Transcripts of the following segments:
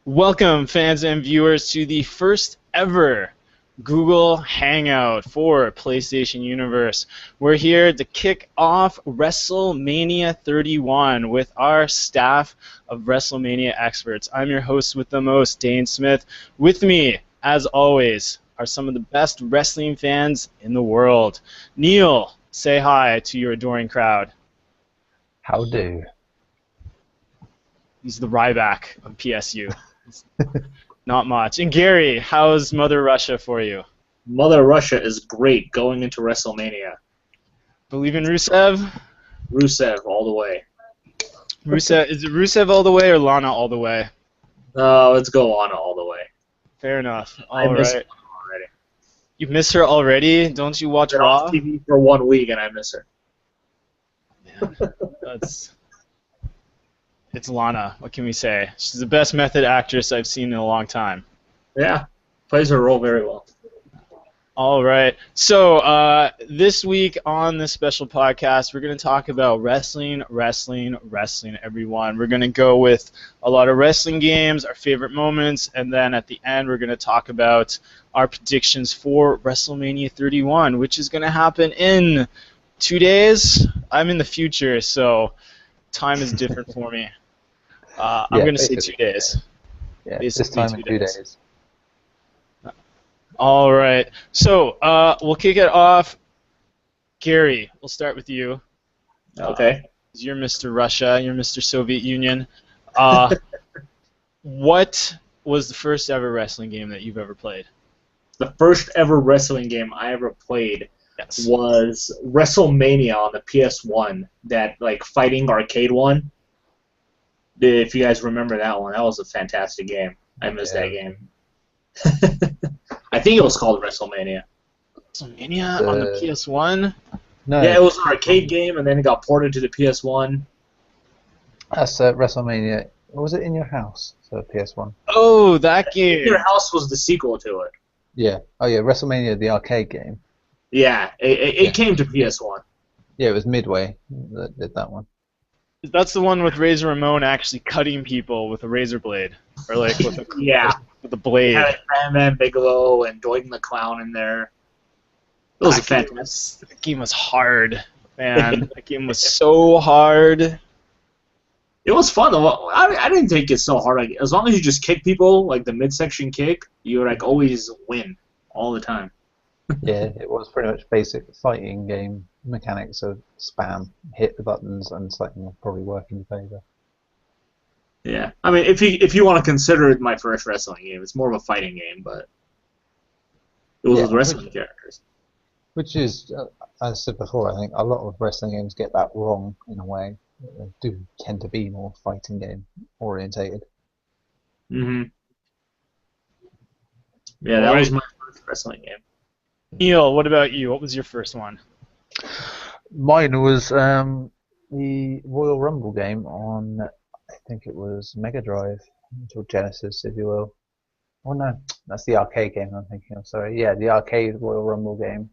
Welcome, fans and viewers, to the first ever Google Hangout for PlayStation Universe. We're here to kick off Wrestlemania 31 with our staff of Wrestlemania experts. I'm your host with the most, Dane Smith. With me, as always, are some of the best wrestling fans in the world. Neil, say hi to your adoring crowd. How do? He's the Ryback of PSU. Not much. And Gary, how's Mother Russia for you? Mother Russia is great going into WrestleMania. Believe in Rusev? Rusev all the way. Rusev, is it Rusev all the way or Lana all the way? Let's go Lana all the way. Fair enough. I All miss right. her already. You miss her already? Don't you watch Been Raw? off TV for 1 week and I miss her. Man, it's Lana. What can we say? She's the best method actress I've seen in a long time. Yeah, plays her role very well. All right. So this week on this special podcast, we're going to talk about wrestling, everyone. We're going to go with a lot of wrestling games, our favorite moments, and then at the end, we're going to talk about our predictions for WrestleMania 31, which is going to happen in 2 days. I'm in the future, so time is different for me. I'm going to say 2 days. Yeah, Basically this time 2 in 2 days. All right. So we'll kick it off. Gary, we'll start with you. Okay. You're Mr. Russia. You're Mr. Soviet Union. What was the first ever wrestling game that you've ever played? The first ever wrestling game I ever played Yes. was WrestleMania on the PS1, that fighting arcade one. If you guys remember that one, that was a fantastic game. I missed that game. I think it was called WrestleMania. WrestleMania on the PS1? No, Yeah, it was an arcade game, and then it got ported to the PS1. that's WrestleMania. Was it In Your House? So PS1. Oh, that game. Your House was the sequel to it. Yeah. Oh yeah, WrestleMania, the arcade game. Yeah, it came to PS1. Yeah, it was Midway that did that one. That's the one with Razor Ramon actually cutting people with a razor blade. Or with a, Yeah. with a blade. It had Batman Bigelow and Doink the Clown in there. It was fantastic. That game was hard, man. That game was so hard. It was fun though. I didn't think it's so hard. As long as you just kick people, like the midsection kick, you would always win all the time. Yeah, it was pretty much basic fighting game mechanics of spam, hit the buttons, and something will probably work in your favor. Yeah, I mean, if you want to consider it my first wrestling game, it's more of a fighting game, but it was with wrestling characters. Which is, as I said before, I think a lot of wrestling games get that wrong in a way. They do tend to be more fighting game orientated. Yeah, that was my first wrestling game. Neil, what about you? What was your first one? Mine was the Royal Rumble game on, I think it was Mega Drive, or Genesis, if you will. Oh no, that's the arcade game I'm thinking of, sorry. Yeah, the arcade Royal Rumble game.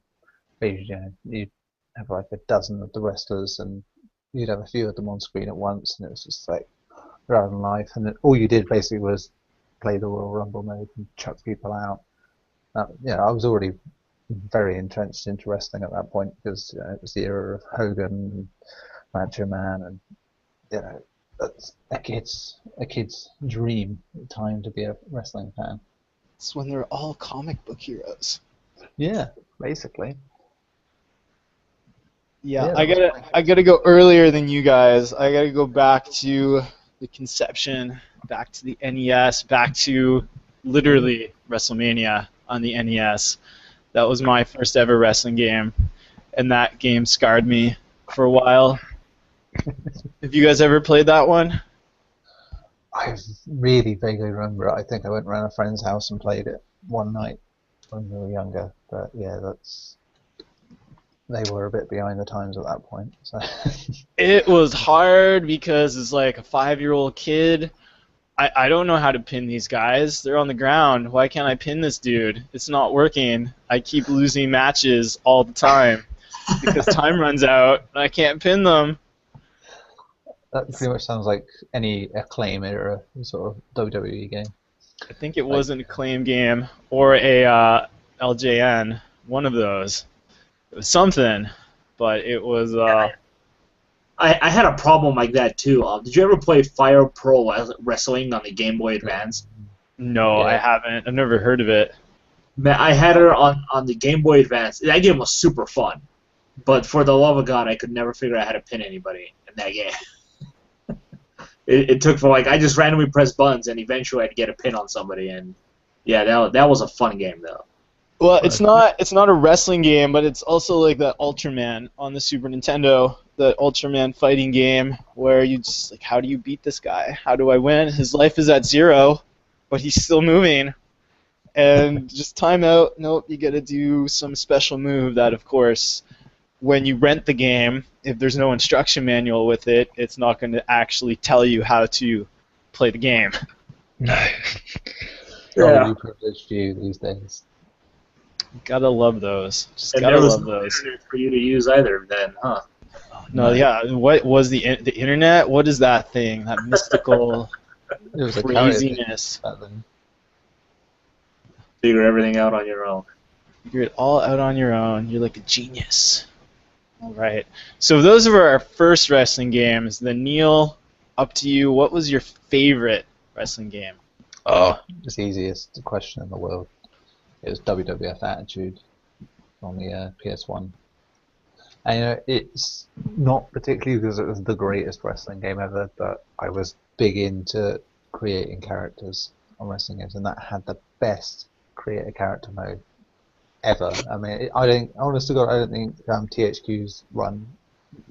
Where you'd have like a dozen of the wrestlers and you'd have a few of them on screen at once, and it was just like rather than life. And then all you did basically was play the Royal Rumble mode and chuck people out. I was already very entrenched into wrestling at that point because it was the era of Hogan and Macho Man, and that's a kid's dream time to be a wrestling fan. It's when they're all comic book heroes. Yeah, basically. Yeah, I gotta go earlier than you guys. I gotta go back to the conception, back to the NES, back to literally WrestleMania on the NES. That was my first ever wrestling game, and that game scarred me for a while. Have you guys ever played that one? I really vaguely remember it. I think I went around a friend's house and played it one night when we were younger. But yeah, they were a bit behind the times at that point. So. It was hard because it's like a 5-year-old kid. I don't know how to pin these guys. They're on the ground. Why can't I pin this dude? It's not working. I keep losing matches all the time because time runs out and I can't pin them. That pretty much sounds like any Acclaim era sort of WWE game. I think it Like, was an Acclaim game or a LJN, one of those. It was something, but it was. I had a problem like that too. Did you ever play Fire Pro Wrestling on the Game Boy Advance? No, I yeah, haven't. I've never heard of it. Man, I had her on the Game Boy Advance. That game was super fun, but for the love of God, I could never figure out how to pin anybody in that game. It took for like I just randomly pressed buttons, and eventually I'd get a pin on somebody, and yeah, that was a fun game though. Well, it's not a wrestling game, but it's also like the Ultraman on the Super Nintendo, the Ultraman fighting game where you just like, how do you beat this guy? How do I win? His life is at 0, but he's still moving. And just time out. Nope, you got to do some special move that, of course, when you rent the game, if there's no instruction manual with it, it's not going to actually tell you how to play the game. no. Yeah. Probably privileged you these days. Gotta love those. Just And gotta there was love no those. internet for you to use either then, huh? No, yeah. What was the internet? What is that thing? That mystical It was a carrier thing craziness. back then. Figure everything out on your own. You're all out on your own. You're like a genius. All right. So those are our first wrestling games. Then Neil, up to you. What was your favorite wrestling game? Oh, it's the easiest question in the world. It was WWF Attitude on the PS1. And you know, it's not particularly because it was the greatest wrestling game ever, but I was big into creating characters on wrestling games, and that had the best create a character mode ever. I mean, I don't, honest to God, I don't think THQ's run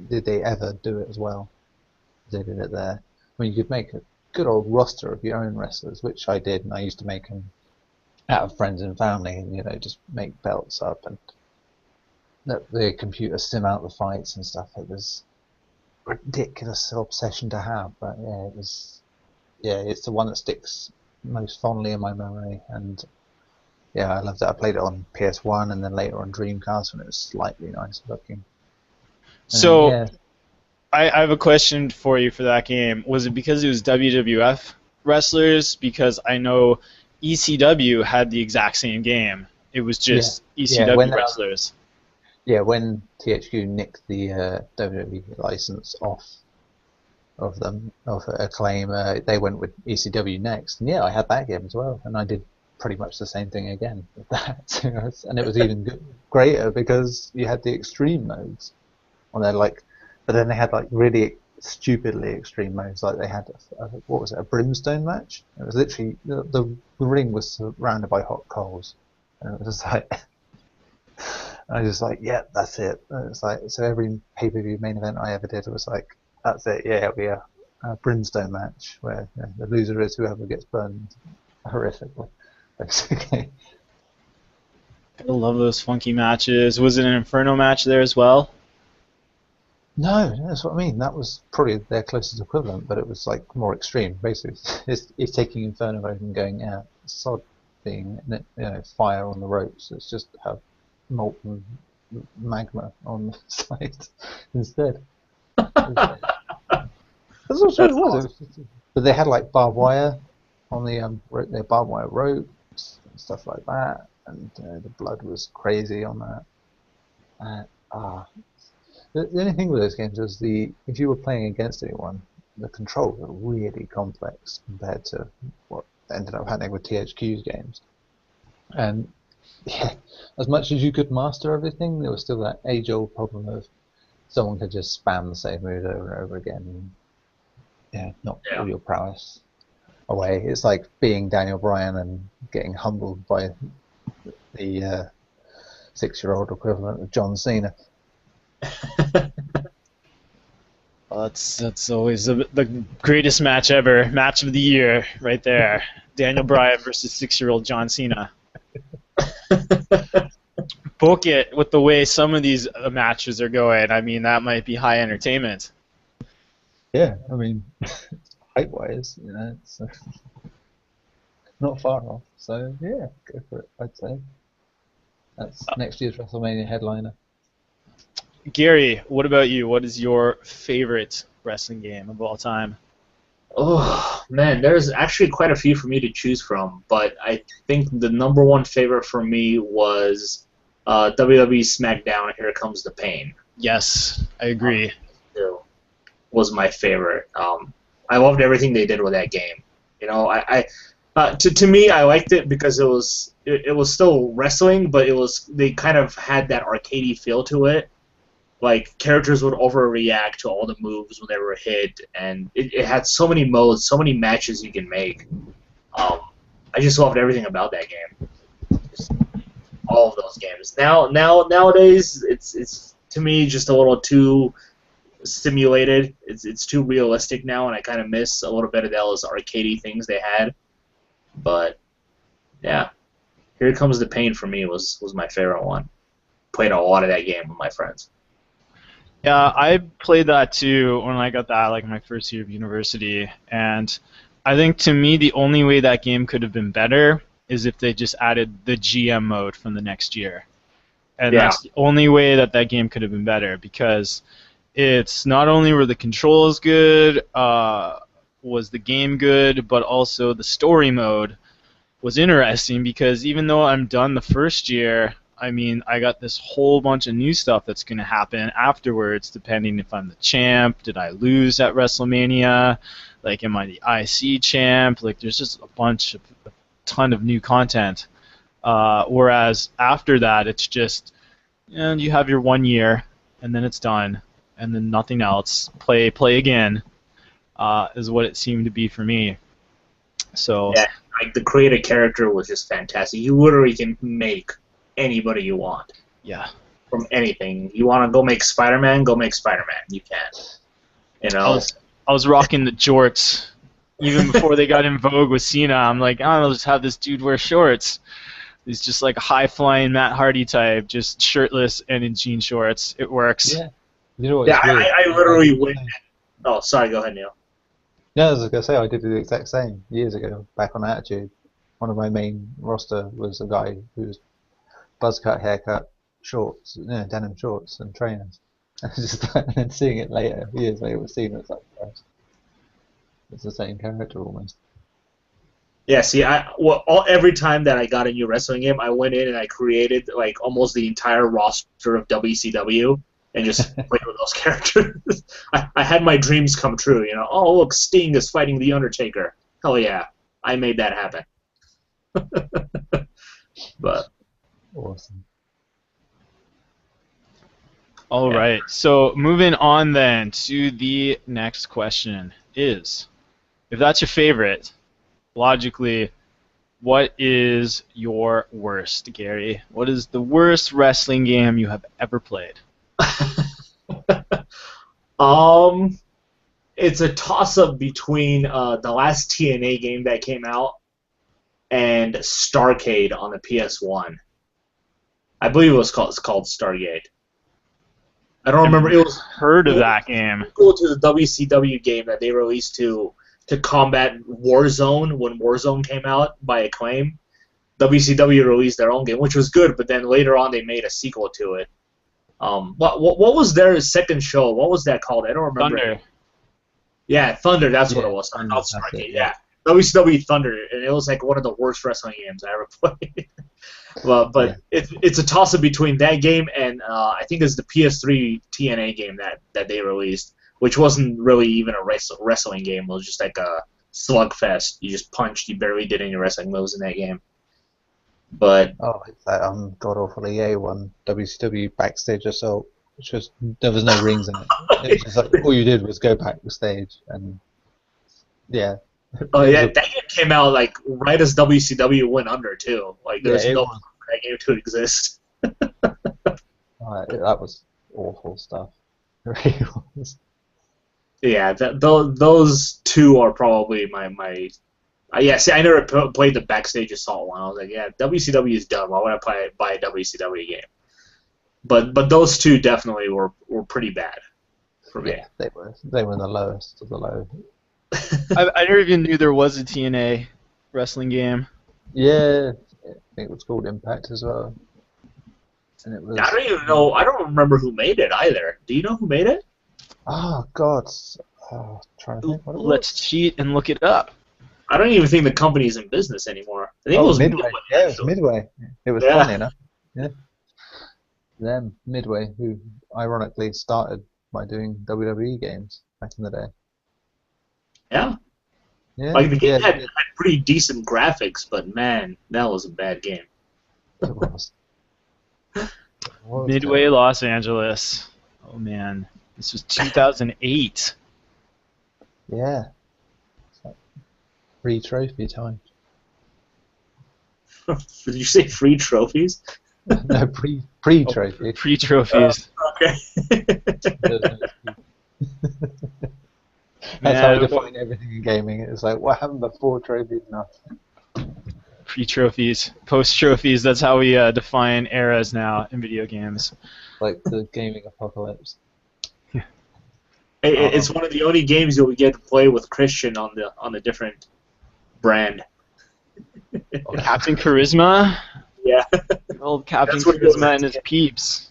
did they ever do it as well as they did it there. I mean, you could make a good old roster of your own wrestlers, which I did, and I used to make them out of friends and family, and you know, just make belts up and let the computer sim out the fights and stuff. It was ridiculous obsession to have, but yeah, it was. Yeah, it's the one that sticks most fondly in my memory, and yeah, I loved it. I played it on PS1 and then later on Dreamcast when it was slightly nicer looking. So yeah, I have a question for you for that game. Was it because it was WWF wrestlers? Because I know ECW had the exact same game. It was just ECW when wrestlers. when THQ nicked the WWE license off of them, of Acclaim, they went with ECW next, and yeah, I had that game as well, and I did pretty much the same thing again with that, and it was even greater because you had the extreme modes on there, like, but then they had like really stupidly extreme modes, like they had what was it, a brimstone match? It was literally the ring was surrounded by hot coals, and it was just like. I was just like, yeah, that's it. And it's like, so every pay-per-view main event I ever did was like, that's it. Yeah, it'll be a brimstone match where the loser is whoever gets burned horrifically, basically. I love those funky matches. Was it an Inferno match there as well? No, that's what I mean. That was probably their closest equivalent, but it was like more extreme. Basically, it's taking Inferno mode and going, yeah, sod being, you know, fire on the ropes. It's just have molten magma on the side instead. That's what it was. Awesome. But they had like barbed wire on the barbed wire ropes and stuff like that, and the blood was crazy on that. The only thing with those games was if you were playing against anyone, the controls were really complex compared to what ended up happening with THQ's games. And yeah, as much as you could master everything, there was still that age-old problem of someone could just spam the same move over and over again and knock all your prowess away. It's like being Daniel Bryan and getting humbled by the 6-year-old equivalent of John Cena. Well, that's always the greatest match ever. Match of the year right there. Daniel Bryan versus 6-year-old John Cena. Book it with the way some of these matches are going. I mean, that might be high entertainment. Yeah, I mean, height-wise, you know, it's not far off. So yeah, go for it. I'd say that's next year's WrestleMania headliner. Gary, what about you? What is your favorite wrestling game of all time? Oh man, there's actually quite a few for me to choose from, but I think the number one favorite for me was WWE SmackDown. Here Comes the Pain. Yes, I Um, agree. too, was my favorite. I loved everything they did with that game. You know, to me, I liked it because it was still wrestling, but they kind of had that arcadey feel to it. Like characters would overreact to all the moves when they were hit, and it had so many modes, so many matches you can make. Um, I just loved everything about that game. Just all of those games. Nowadays, it's to me just a little too simulated. It's too realistic now, and I kind of miss a little bit of those arcadey things they had. But yeah, Here Comes the Pain for me was my favorite one. Played a lot of that game with my friends. Yeah, I played that too when I got that like my first year of university, and I think to me the only way that game could have been better is if they just added the GM mode from the next year, and Yeah, that's the only way that that game could have been better because it's not only were the controls good, was the game good, but also the story mode was interesting because even though I'm done the first year, I mean, I got this whole bunch of new stuff that's going to happen afterwards, depending if I'm the champ, did I lose at Wrestlemania, like, am I the IC champ? Like, there's just a ton of new content. Whereas after that, it's just, and you have your 1 year, and then it's done, and then nothing else. Play again, is what it seemed to be for me. So, yeah. Like the creative character was just fantastic. You literally can make anybody you want yeah. from anything. You want to go make Spider-Man, go make Spider-Man. You can. You I know. was rocking the jorts even before they got in vogue with Cena. I'm like, oh, I'll just have this dude wear shorts. He's just like a high flying Matt Hardy type, just shirtless and in jean shorts. It works. Yeah. You know Yeah, what's weird? I I literally did the went. same. Oh, sorry. Go ahead, Neil. Yeah, I was gonna say I did the exact same years ago back on Attitude. One of my main roster was a guy who was buzz cut, haircut, shorts, denim shorts and trainers. And just and then seeing it later, years later, with Cena, it's like, Christ, it's the same character almost. Yeah, see, every time that I got a new wrestling game, I went in and I created like almost the entire roster of WCW and just played with those characters. I had my dreams come true, you know. Oh, look, Sting is fighting the Undertaker. Hell yeah, I made that happen. But Awesome. All yeah, right. So moving on then to the next question is, if that's your favorite, logically, what is your worst, Gary? What is the worst wrestling game you have ever played? um, it's a toss-up between the last TNA game that came out and Starcade on the PS1. I believe it's called Stargate. I don't I've remember. heard It of was that game. equal to the WCW game that they released to combat Warzone when Warzone came out by Acclaim. WCW released their own game, which was good, but then later on they made a sequel to it. What was their second show? What was that called? I don't remember. Thunder. Yeah, Thunder. That's what it Yeah, was. and Not that's it. Stargate. Yeah, WCW Thunder, and it was like one of the worst wrestling games I ever played. But Yeah. it's a toss up between that game and I think it's the PS3 TNA game that they released, which wasn't really even a wrestling game. It was just like a slugfest. You just punched. You barely did any wrestling moves in that game. But Oh, it's that god awful EA one, WCW Backstage Assault, which was there was no rings in it. It was just like all you did was go backstage and yeah, it oh was yeah, a that game came out like right as WCW went under too. Like yeah, there's it no was that game to exist. that was awful stuff. It really was. Yeah, those two are probably my. Yeah, see, I never played the Backstage Assault one. I was like, yeah, WCW is dumb. Why would I buy a WCW game? But those two definitely were pretty bad for me. Yeah, they were the lowest of the low. I never even knew there was a TNA wrestling game. Yeah, I think it was called Impact as well, and it I was don't even know. I don't remember who made it either. Do you know who made it? oh god, Trying to think what it was. Let's cheat and look it up. I don't even think the company's in business anymore. I think it was Midway. Yeah, it was actually. Midway. It was funny enough. Yeah. Them, Midway, who ironically started by doing WWE games back in the day. Yeah. Yeah, Like the game yeah, had pretty decent graphics, but man, that was a bad game. it was. Midway, Los Angeles. Oh man, this was 2008. Yeah. It's like free trophy time. Did you say free trophies? No, pre-trophy. Pre-trophies. Okay. That's how I define everything in gaming. It's like, what happened before trophies? Nothing. Pre-trophies, post-trophies. That's how we define eras now in video games. Like the gaming apocalypse. It's one of the only games you'll get to play with Christian on the different brand. Oh, Captain Charisma. Yeah. Old Captain That's what Charisma and his peeps.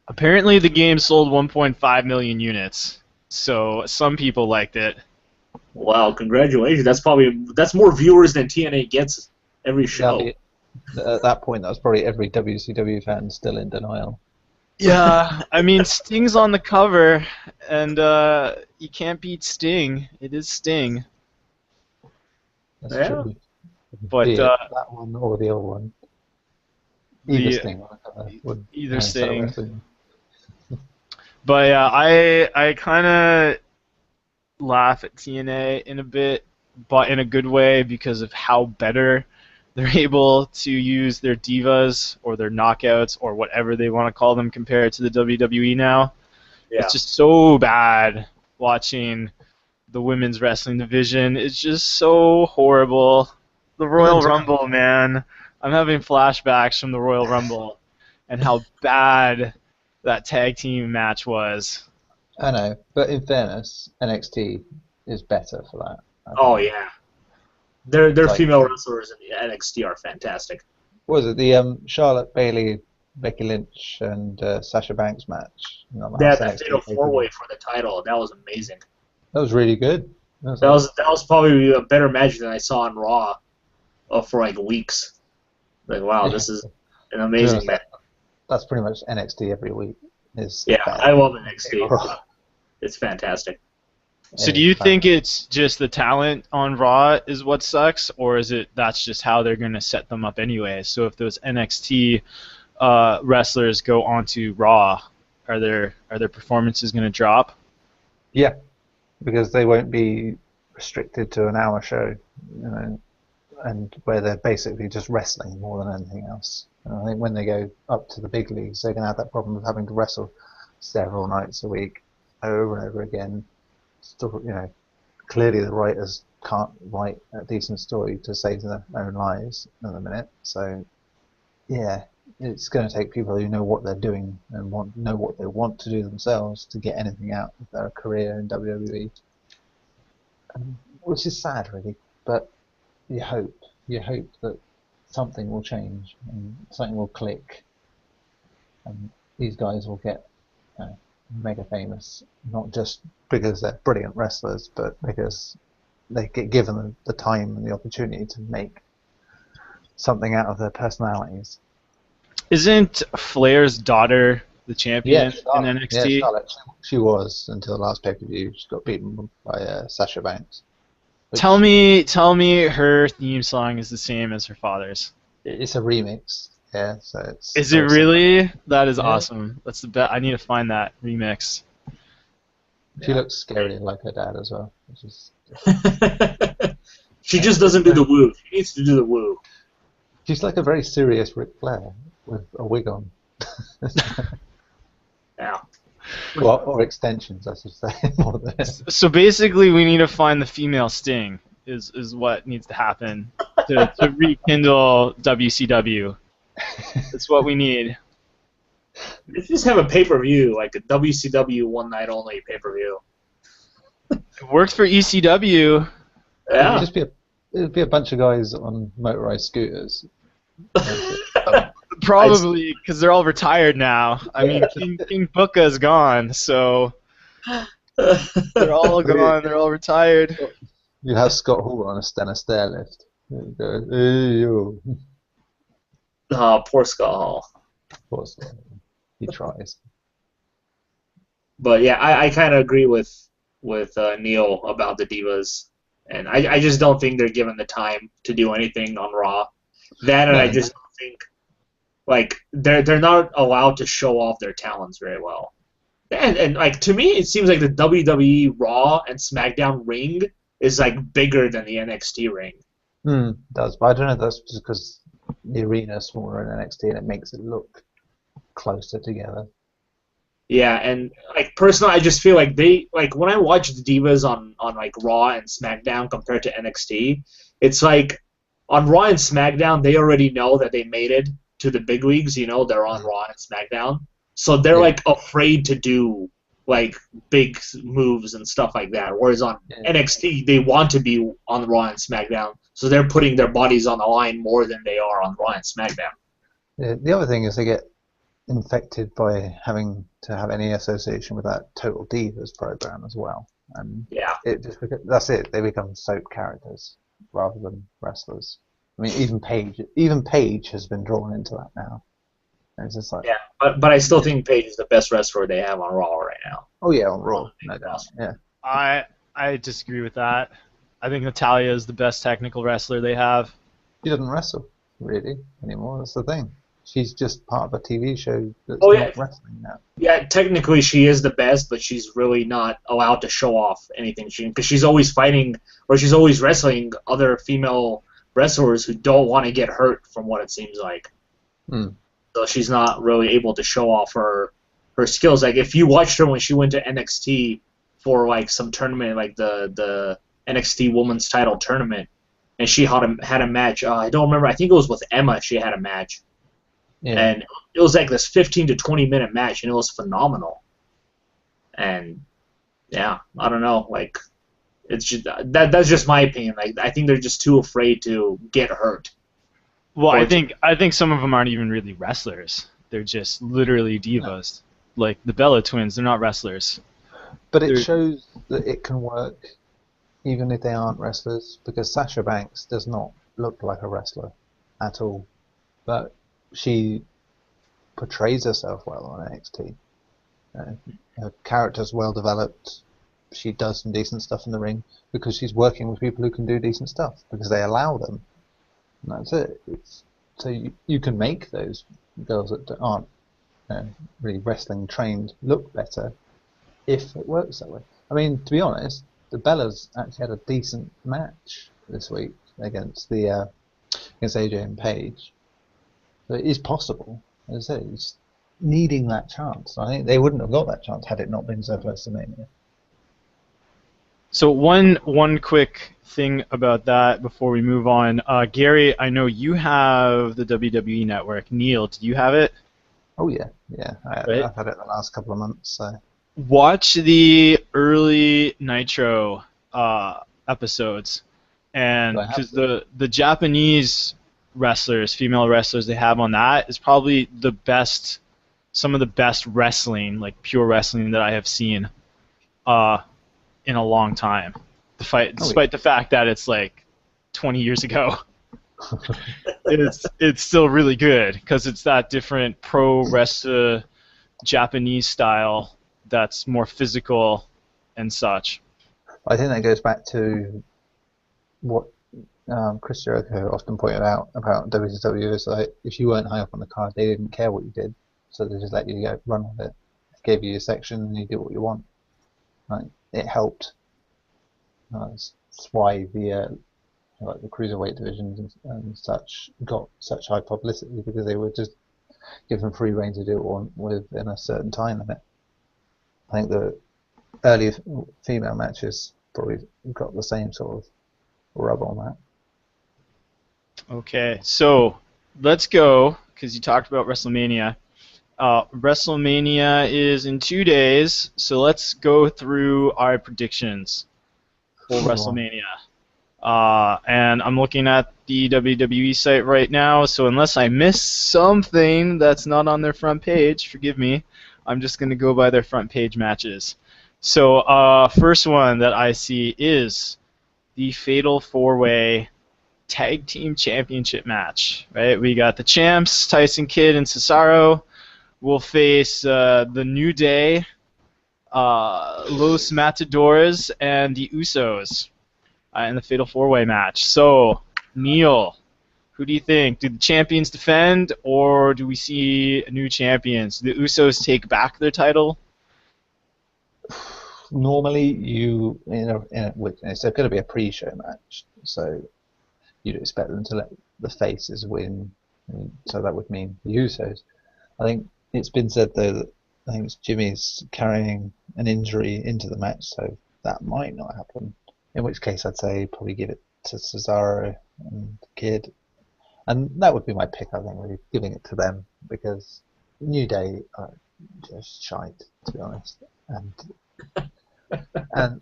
Apparently, the game sold 1.5 million units, so some people liked it. Wow! Congratulations. That's more viewers than TNA gets every show. At that point, that was probably every WCW fan still in denial. Yeah, I mean, Sting's on the cover, and you can't beat Sting. It is Sting. That's true. But that one or the other one. Either Sting. Either Sting. But yeah, I kind of laugh at TNA in a bit, but in a good way because of how better they're able to use their divas or their knockouts or whatever they want to call them compared to the WWE now. Yeah. It's just so bad watching the women's wrestling division. It's just so horrible. The Royal Rumble, man. I'm having flashbacks from the Royal Rumble and how bad that tag team match was. I know, but in fairness, NXT is better for that. Oh yeah, their female wrestlers in NXT are fantastic. What was it the Charlotte, Bayley, Becky Lynch, and Sasha Banks match? That fatal four-way for the title. That was amazing. That was really good. That was probably a better match than I saw on Raw for like weeks. Like wow, this is an amazing match. That's pretty much NXT every week. I love NXT. It's fantastic. So do you think it's just the talent on Raw is what sucks, or is it that's just how they're going to set them up anyway? So if those NXT wrestlers go onto Raw, are their performances going to drop? Yeah, because they won't be restricted to an hour show, and where they're basically just wrestling more than anything else. And I think when they go up to the big leagues, they're going to have that problem of having to wrestle several nights a week, over and over again. Still, clearly the writers can't write a decent story to save their own lives at the minute. So, yeah, it's going to take people who know what they're doing and know what they want to do themselves to get anything out of their career in WWE. Which is sad, really, but you hope that something will change and something will click, and these guys will get mega famous, not just because they're brilliant wrestlers, but because they get given the time and the opportunity to make something out of their personalities. Isn't Flair's daughter the champion in NXT? Yeah, Charlotte. She was until the last pay-per-view. She got beaten by Sasha Banks. Tell me her theme song is the same as her father's. It's a remix. Yeah, so it's. Is it really? That is awesome. That's the best. I need to find that remix. She looks scary like her dad as well. She just doesn't do the woo. She needs to do the woo. She's like a very serious Ric Flair with a wig on. Yeah. Or extensions, I should say. So basically, we need to find the female Sting. Is what needs to happen to rekindle WCW. That's what we need. Let's just have a pay-per-view, like a WCW one-night-only pay-per-view. It worked for ECW. Yeah. It'd be a bunch of guys on motorized scooters. Probably because they're all retired now. I mean, King Booka's gone, so they're all gone. They're all retired. You have Scott Hall on a Stena stairlift. You go, hey, yo. Oh, poor Scott Hall. Of course, he tries. But yeah, I kind of agree with Neil about the Divas, and I just don't think they're given the time to do anything on Raw. That and No. I just don't think like they're not allowed to show off their talents very well. And like to me, it seems like the WWE Raw and SmackDown ring is like bigger than the NXT ring. It does, but I don't know if that's just because the arena is smaller in NXT and it makes it look closer together. Yeah, and like personally, I just feel like they like when I watch the Divas on like Raw and SmackDown compared to NXT, it's like on Raw and SmackDown they already know that they made it to the big leagues. You know, they're on Raw and SmackDown, so they're like afraid to do like big moves and stuff like that. Whereas on NXT, they want to be on Raw and SmackDown, so they're putting their bodies on the line more than they are on Raw and SmackDown. Yeah, the other thing is they get infected by having to have any association with that Total Divas program as well, and it just that's it. They become soap characters rather than wrestlers. I mean, even Paige has been drawn into that now. And it's just like but I still think Paige is the best wrestler they have on Raw right now. Oh yeah, on Raw, no doubt. Yeah, I disagree with that. I think Natalya is the best technical wrestler they have. She doesn't wrestle really anymore. That's the thing. She's just part of a TV show that's not wrestling now. Yeah, technically she is the best, but she's really not allowed to show off anything. Because she's always fighting, or she's always wrestling other female wrestlers who don't want to get hurt, from what it seems like. So she's not really able to show off her skills. Like if you watched her when she went to NXT for like some tournament, like the NXT Women's Title tournament, and she had a match. I don't remember. I think it was with Emma. She had a match. Yeah. And it was like this 15 to 20 minute match, and it was phenomenal. And yeah, I don't know, like it's just that's just my opinion. Like I think they're just too afraid to get hurt. Well, I think some of them aren't even really wrestlers. They're just literally divas. No. Like the Bella Twins, they're not wrestlers. But it shows that it can work even if they aren't wrestlers, because Sasha Banks does not look like a wrestler at all. But she portrays herself well on NXT. Her character's well developed. She does some decent stuff in the ring because she's working with people who can do decent stuff because they allow them. And that's it. So you can make those girls that aren't really wrestling trained look better if it works that way. I mean, to be honest, the Bellas actually had a decent match this week against AJ and Paige. So it is possible. As I say, it's needing that chance. I think they wouldn't have got that chance had it not been so close to Mania. So one quick thing about that before we move on. Gary, I know you have the WWE Network. Neil, do you have it? Oh, yeah. I've had it the last couple of months. So. Watch the early Nitro episodes. And because the Japanese wrestlers, female wrestlers they have on that is probably some of the best wrestling, like pure wrestling that I have seen in a long time. Despite the fact that it's like 20 years ago, it's still really good because it's that different pro wrestler Japanese style that's more physical and such. I think that goes back to what Chris Jericho often pointed out about WCW is like if you weren't high up on the card, they didn't care what you did, so they just let you go run with it. They gave you a section and you did what you want. Like it helped. That's why the cruiserweight divisions and such got such high publicity because they were just given free rein to do it within a certain time limit. I think the early female matches probably got the same sort of rub on that. Okay, so let's go, because you talked about WrestleMania. WrestleMania is in 2 days, so let's go through our predictions for WrestleMania. And I'm looking at the WWE site right now, so unless I missed something that's not on their front page, forgive me, I'm just going to go by their front page matches. So, first one that I see is the Fatal 4-Way Tag Team Championship match. Right, we got the champs, Tyson Kidd and Cesaro, will face the New Day, Los Matadores, and the Usos in the Fatal 4-Way match. So, Neil, who do you think? Do the champions defend, or do we see new champions? Do the Usos take back their title? Normally, it's going to be a pre-show match, so you'd expect them to let the faces win. So that would mean the Usos. I think it's been said though that I think Jimmy's carrying an injury into the match, so that might not happen. In which case, I'd say probably give it to Cesaro and Kid, and that would be my pick. I think really giving it to them because New Day are just shite, to be honest, and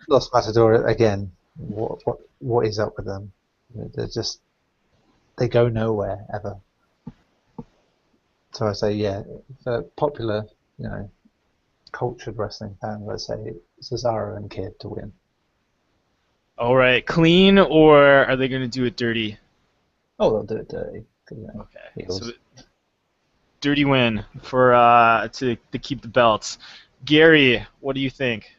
Los Matadores again. What is up with them? They go nowhere ever. So I say, yeah, for popular, cultured wrestling fans, I say Cesaro and Kid to win. All right, clean, or are they going to do it dirty? Oh, they'll do it dirty. Okay, so dirty win for to keep the belts. Gary, what do you think?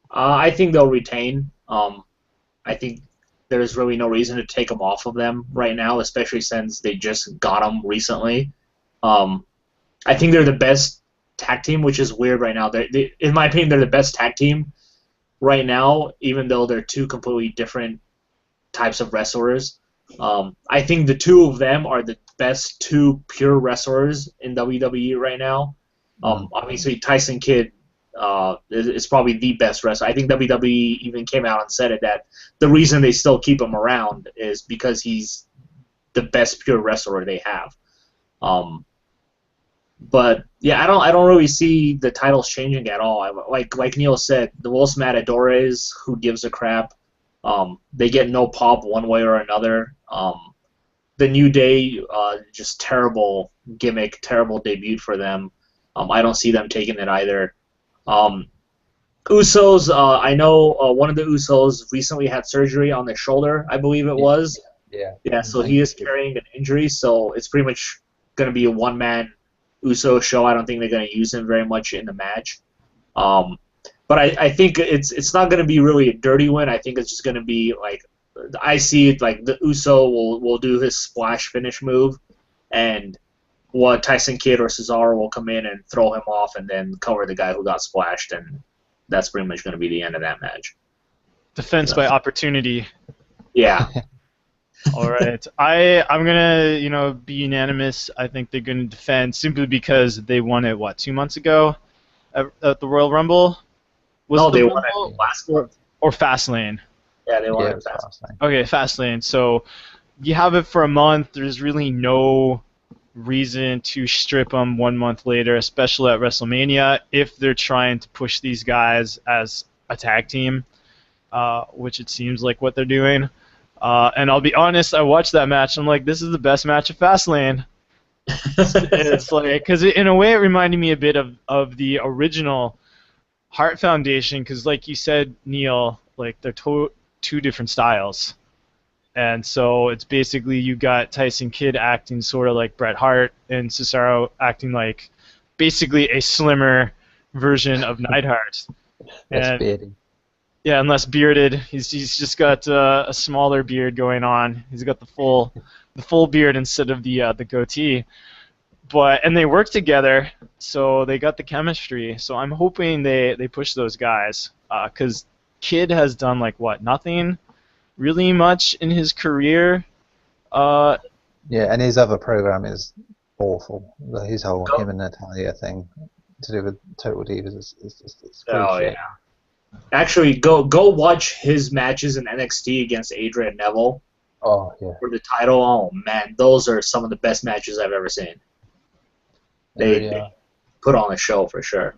I think they'll retain. I think there's really no reason to take them off of them right now, especially since they just got them recently. I think they're the best tag team, which is weird right now. In my opinion, they're the best tag team right now, even though they're two completely different types of wrestlers. I think the two of them are the best two pure wrestlers in WWE right now. Obviously, Tyson Kidd is probably the best wrestler. I think WWE even came out and said it, that the reason they still keep him around is because he's the best pure wrestler they have. But yeah, I don't really see the titles changing at all. Like Neil said, the Los Matadores, who gives a crap? They get no pop one way or another. The New Day, just terrible gimmick, terrible debut for them. I don't see them taking it either. Usos, I know one of the Usos recently had surgery on their shoulder, I believe it was. Yeah, so he is carrying an injury, so it's pretty much going to be a one-man Uso show. I don't think they're going to use him very much in the match. But I think it's not going to be really a dirty win. I think it's just going to be like, I see it like the Uso will do his splash finish move, and Tyson Kidd or Cesaro will come in and throw him off and then cover the guy who got splashed, and that's pretty much going to be the end of that match. Defense by opportunity. Yeah. All right. I'm gonna be unanimous. I think they're gonna defend simply because they won it 2 months ago at the Royal Rumble. They won it last month. Or Fastlane. Yeah, they won it Fastlane. Okay, Fastlane. So you have it for a month. There's really no reason to strip them 1 month later, especially at WrestleMania, if they're trying to push these guys as a tag team, which it seems like what they're doing. And I'll be honest, I watched that match. I'm like, this is the best match of Fastlane. It's like, because in a way, it reminded me a bit of the original Hart Foundation. Because, like you said, Neil, like they're two different styles, and so it's basically you got Tyson Kidd acting sort of like Bret Hart, and Cesaro acting like basically a slimmer version of Neidhart. That's beardy. Yeah, and less bearded. He's just got a smaller beard going on. He's got the full beard instead of the goatee. And they work together, so they got the chemistry. So I'm hoping they push those guys, because Kid has done nothing really much in his career. Yeah, and his other program is awful. His whole him and Natalia thing to do with Total Divas is pretty shit. Yeah. Actually, go watch his matches in NXT against Adrian Neville. Oh, yeah. For the title. Oh, man, those are some of the best matches I've ever seen. They put on a show for sure.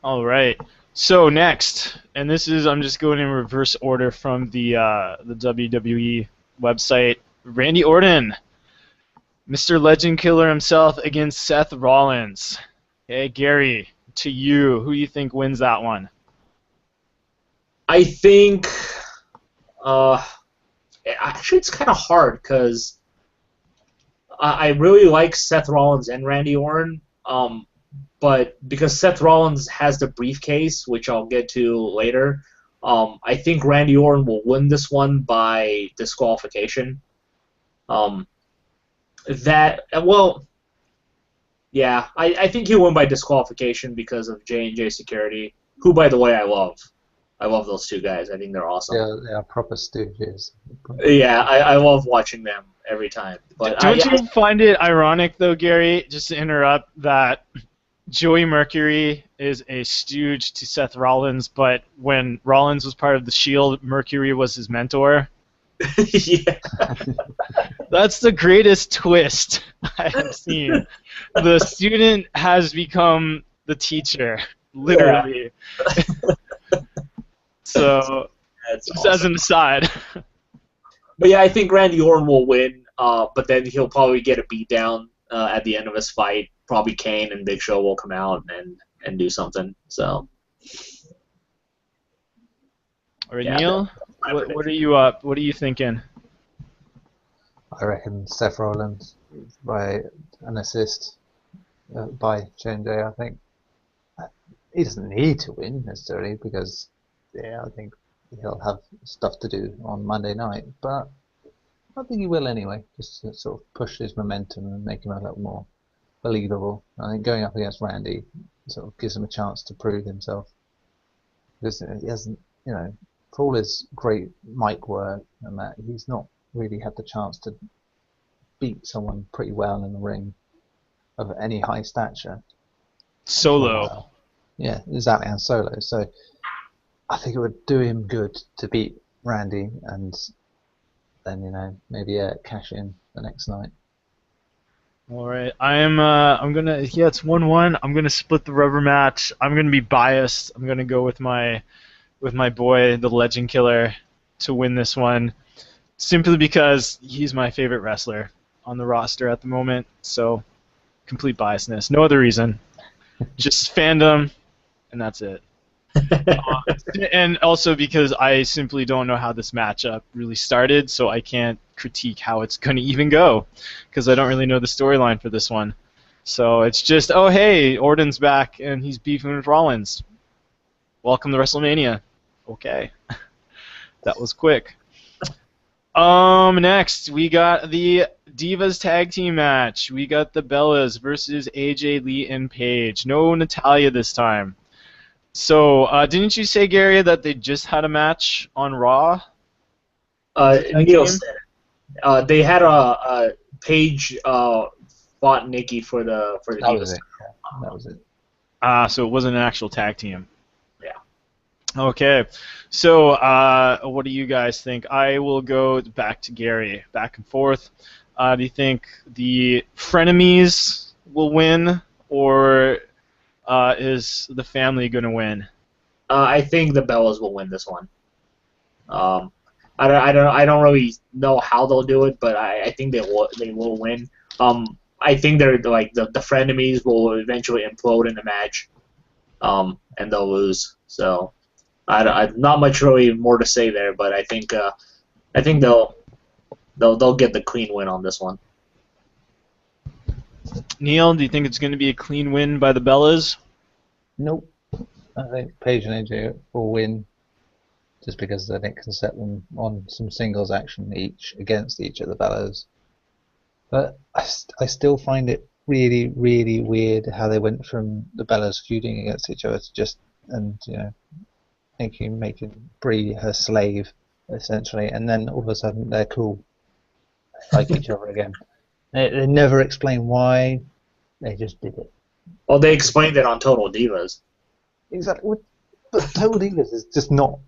All right. So next, and this is, I'm just going in reverse order from the WWE website. Randy Orton, Mr. Legend Killer himself, against Seth Rollins. Okay, Gary, to you, who you think wins that one? I think, actually, it's kind of hard because I really like Seth Rollins and Randy Orton, but because Seth Rollins has the briefcase, which I'll get to later, I think Randy Orton will win this one by disqualification. I think he'll win by disqualification because of J&J Security, who, by the way, I love. I love those two guys. I think they're awesome. Yeah, they are proper stooges. Yeah, I love watching them every time. But Don't you find it ironic, though, Gary, just to interrupt, that Joey Mercury is a stooge to Seth Rollins, but when Rollins was part of the Shield, Mercury was his mentor? Yeah. That's the greatest twist I have seen. The student has become the teacher, literally. Yeah. So, that's just awesome. as an aside. But yeah, I think Randy Orton will win, but then he'll probably get a beatdown at the end of his fight. Probably Kane and Big Show will come out and do something. So. All right, yeah, Neil, what are you up? What are you thinking? I reckon Seth Rollins by an assist by J&J. I think he doesn't need to win necessarily because I think he'll have stuff to do on Monday night, but I think he will anyway, just to sort of push his momentum and make him a little more believable. I think going up against Randy sort of gives him a chance to prove himself because he hasn't, for all his great mic work and that, he's not really had the chance to beat someone pretty well in the ring of any high stature. Solo. Yeah, exactly, and solo. So I think it would do him good to beat Randy and then, maybe cash in the next night. All right, I'm gonna, it's 1-1. I'm gonna split the rubber match. I'm gonna be biased. I'm gonna go with my boy, the Legend Killer, to win this one, simply because he's my favorite wrestler on the roster at the moment. So, complete biasness. No other reason. Just fandom, and that's it. And also because I simply don't know how this matchup really started, so I can't critique how it's going to even go, because I don't really know the storyline for this one. So it's just, oh hey, Orton's back and he's beefing with Rollins. Welcome to WrestleMania. Okay. That was quick. Next, we got the Divas Tag Team match. We got the Bellas versus AJ Lee and Paige. No Natalya this time. So, didn't you say, Gary, that they just had a match on Raw? Neil said it. They had a Paige fought Nikki for the that Divas. Was it. Yeah, that was it. So it wasn't an actual tag team. Yeah. Okay. So, what do you guys think? I will go back to Gary, back and forth. Do you think the frenemies will win, or is the family going to win? I think the Bellas will win this one. I don't really know how they'll do it, but I think they will win. I think they're like the frenemies will eventually implode in the match, and they'll lose. So I'm not much really more to say there, but I think they'll get the clean win on this one. Neil, do you think it's going to be a clean win by the Bellas? Nope. I think Paige and AJ will win just because then it can set them on some singles action each against each of the Bellas. But I still find it really, really weird how they went from the Bellas feuding against each other to just, making Brie her slave, essentially, and then all of a sudden they're cool, like each other again. They never explain why, they just did it. Well, they explained it on Total Divas. Exactly, but Total Divas is just not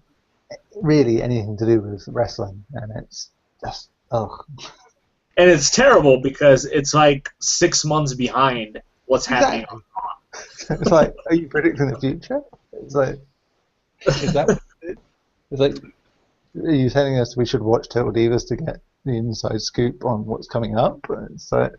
really anything to do with wrestling, and it's just, ugh. And it's terrible because it's like 6 months behind what's happening on Raw. It's like, are you predicting the future? It's like, Is that? It's like, are you telling us we should watch Total Divas to get the inside scoop on what's coming up? So,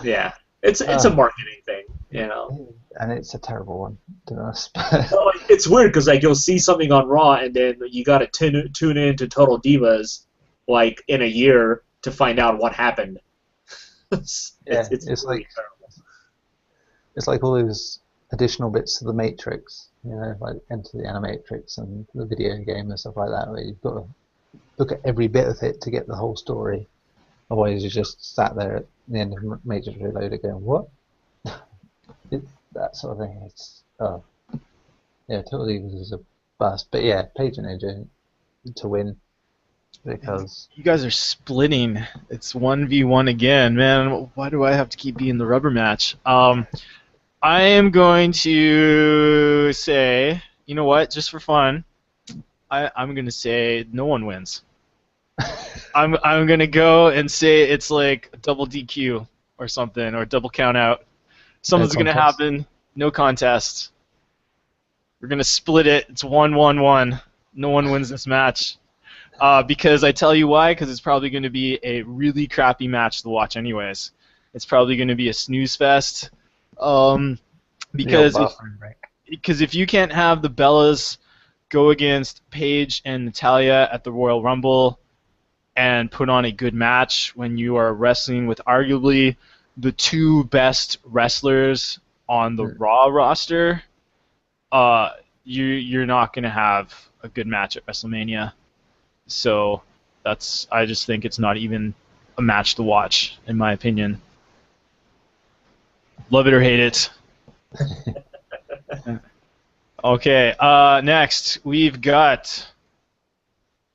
Yeah, it's a marketing thing, you know. and it's a terrible one, to be honest. Well, it's weird because like you'll see something on Raw and then you got to tune in to Total Divas like in a year to find out what happened. It's really like terrible. it's like all those additional bits to the Matrix, like Enter the Animatrix and the video game and stuff like that, where you've got to look at every bit of it to get the whole story. Otherwise, you just sat there at the end of Matrix Reloaded going, "What?" That sort of thing. It's yeah, Total Divas is a bust. But yeah, Paige and AJ to win because You guys are splitting. It's 1v1 again, man. Why do I have to keep being the rubber match? I am going to say, you know what? Just for fun, I'm going to say no one wins. I'm going to go and say it's like a double DQ or something, or a double count out. Something's going to happen. No contest. We're going to split it. It's 1-1-1. No one wins this match. Because I tell you why, because it's probably going to be a really crappy match to watch anyways. It's probably going to be a snooze fest. Because if you can't have the Bellas go against Paige and Natalya at the Royal Rumble and put on a good match when you are wrestling with arguably the two best wrestlers on the Raw roster, you're not going to have a good match at WrestleMania. So I just think it's not even a match to watch, in my opinion. Love it or hate it. Okay, next we've got,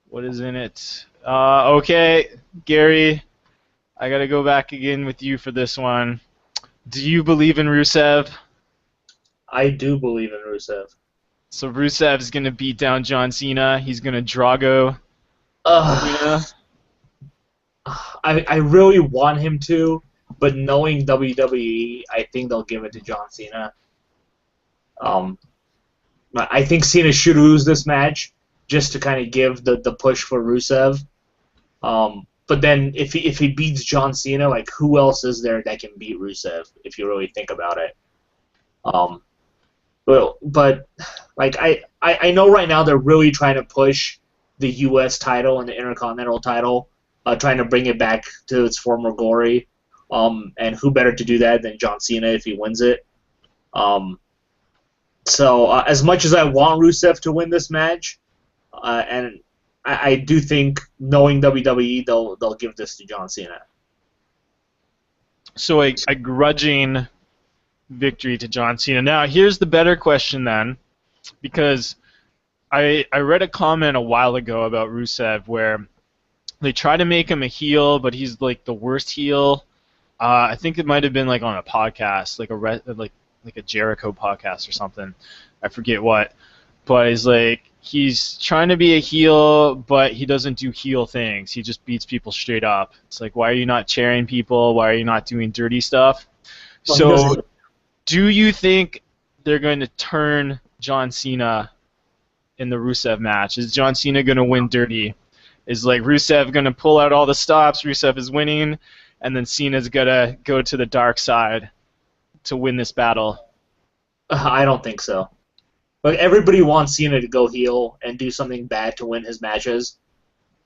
what is in it? Okay, Gary, I gotta go back again with you for this one. Do you believe in Rusev? I do believe in Rusev. So Rusev is gonna beat down John Cena. He's gonna Drago. I really want him to, but knowing WWE, I think they'll give it to John Cena. I think Cena should lose this match just to kind of give the push for Rusev. But then if he beats John Cena, like who else is there that can beat Rusev if you really think about it? But like I know right now they're really trying to push the U.S. title and the Intercontinental title, trying to bring it back to its former glory. And who better to do that than John Cena if he wins it? So as much as I want Rusev to win this match, and I do think, knowing WWE, they'll give this to John Cena. So a grudging victory to John Cena. Now, here's the better question then, because I read a comment a while ago about Rusev where they try to make him a heel, but he's like the worst heel. I think it might have been like on a podcast, like a Jericho podcast or something. I forget what. But he's trying to be a heel, but he doesn't do heel things. He just beats people straight up. It's like, why are you not cheering people? Why are you not doing dirty stuff? Well, so, do you think they're going to turn John Cena in the Rusev match? Is John Cena going to win dirty? Is like Rusev going to pull out all the stops? Rusev is winning, and then Cena's going to go to the dark side to win this battle? I don't think so. Like, everybody wants Cena to go heel and do something bad to win his matches,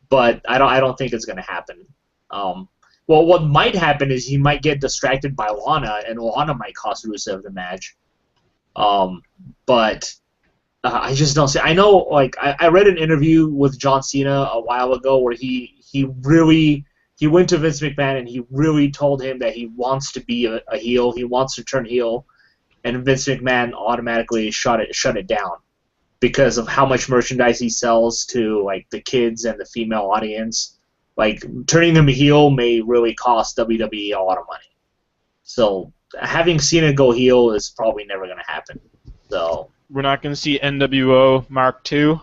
but I don't think it's going to happen. Well, what might happen is he might get distracted by Lana, and Lana might cost Rusev the match. But I just don't see. I know, like, I read an interview with John Cena a while ago where he went to Vince McMahon and he really told him that he wants to be a heel. He wants to turn heel. And Vince McMahon automatically shut it down because of how much merchandise he sells to like the kids and the female audience. Like, turning him heel may really cost WWE a lot of money. So having Cena go heel is probably never going to happen. So we're not going to see NWO Mark II?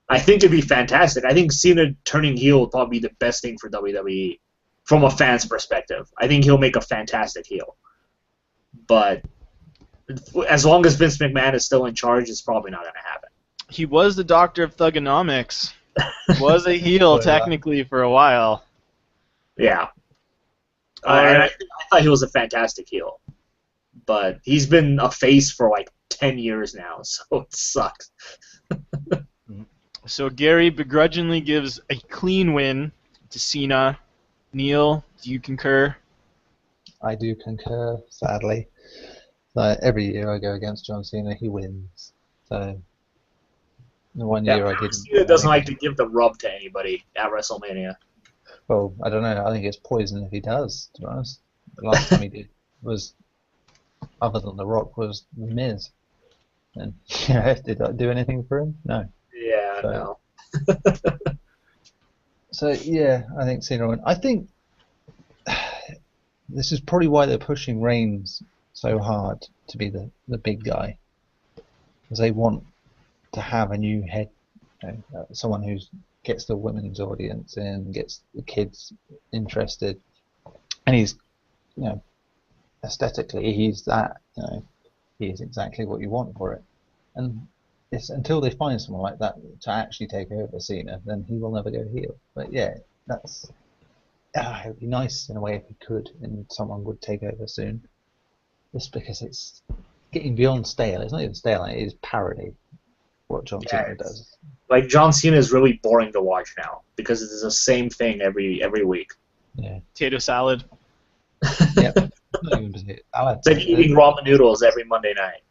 I think it'd be fantastic. I think Cena turning heel would probably be the best thing for WWE from a fan's perspective. I think he'll make a fantastic heel. But as long as Vince McMahon is still in charge, it's probably not going to happen. He was the doctor of thugonomics. Was a heel technically for a while. Yeah. All And right. I thought he was a fantastic heel. But he's been a face for like 10 years now, so it sucks. So Gary begrudgingly gives a clean win to Cena. Neil, do you concur? I do concur, sadly. So every year I go against John Cena, he wins. So the one year I didn't. Cena doesn't like to give the rub to anybody at WrestleMania. Well, I don't know. I think it's poison if he does, to be honest. The last time he did was, other than The Rock, was The Miz. And did that do anything for him? No. Yeah, So, no. So yeah, I think Cena won. I think this is probably why they're pushing Reigns so hard to be the big guy, because they want to have a new head, someone who gets the women's audience in, gets the kids interested, and he's, aesthetically he's that, he's exactly what you want for it, and it's until they find someone like that to actually take over Cena, then he will never go heel. But yeah, that's it would be nice in a way if he could, and someone would take over soon. Just because it's getting beyond stale. It's not even stale, it is parody. What John Cena does. Like John Cena is really boring to watch now because it's the same thing every week. Yeah. Potato salad. Yep. Not even potato salad. It's like eating ramen noodles every Monday night.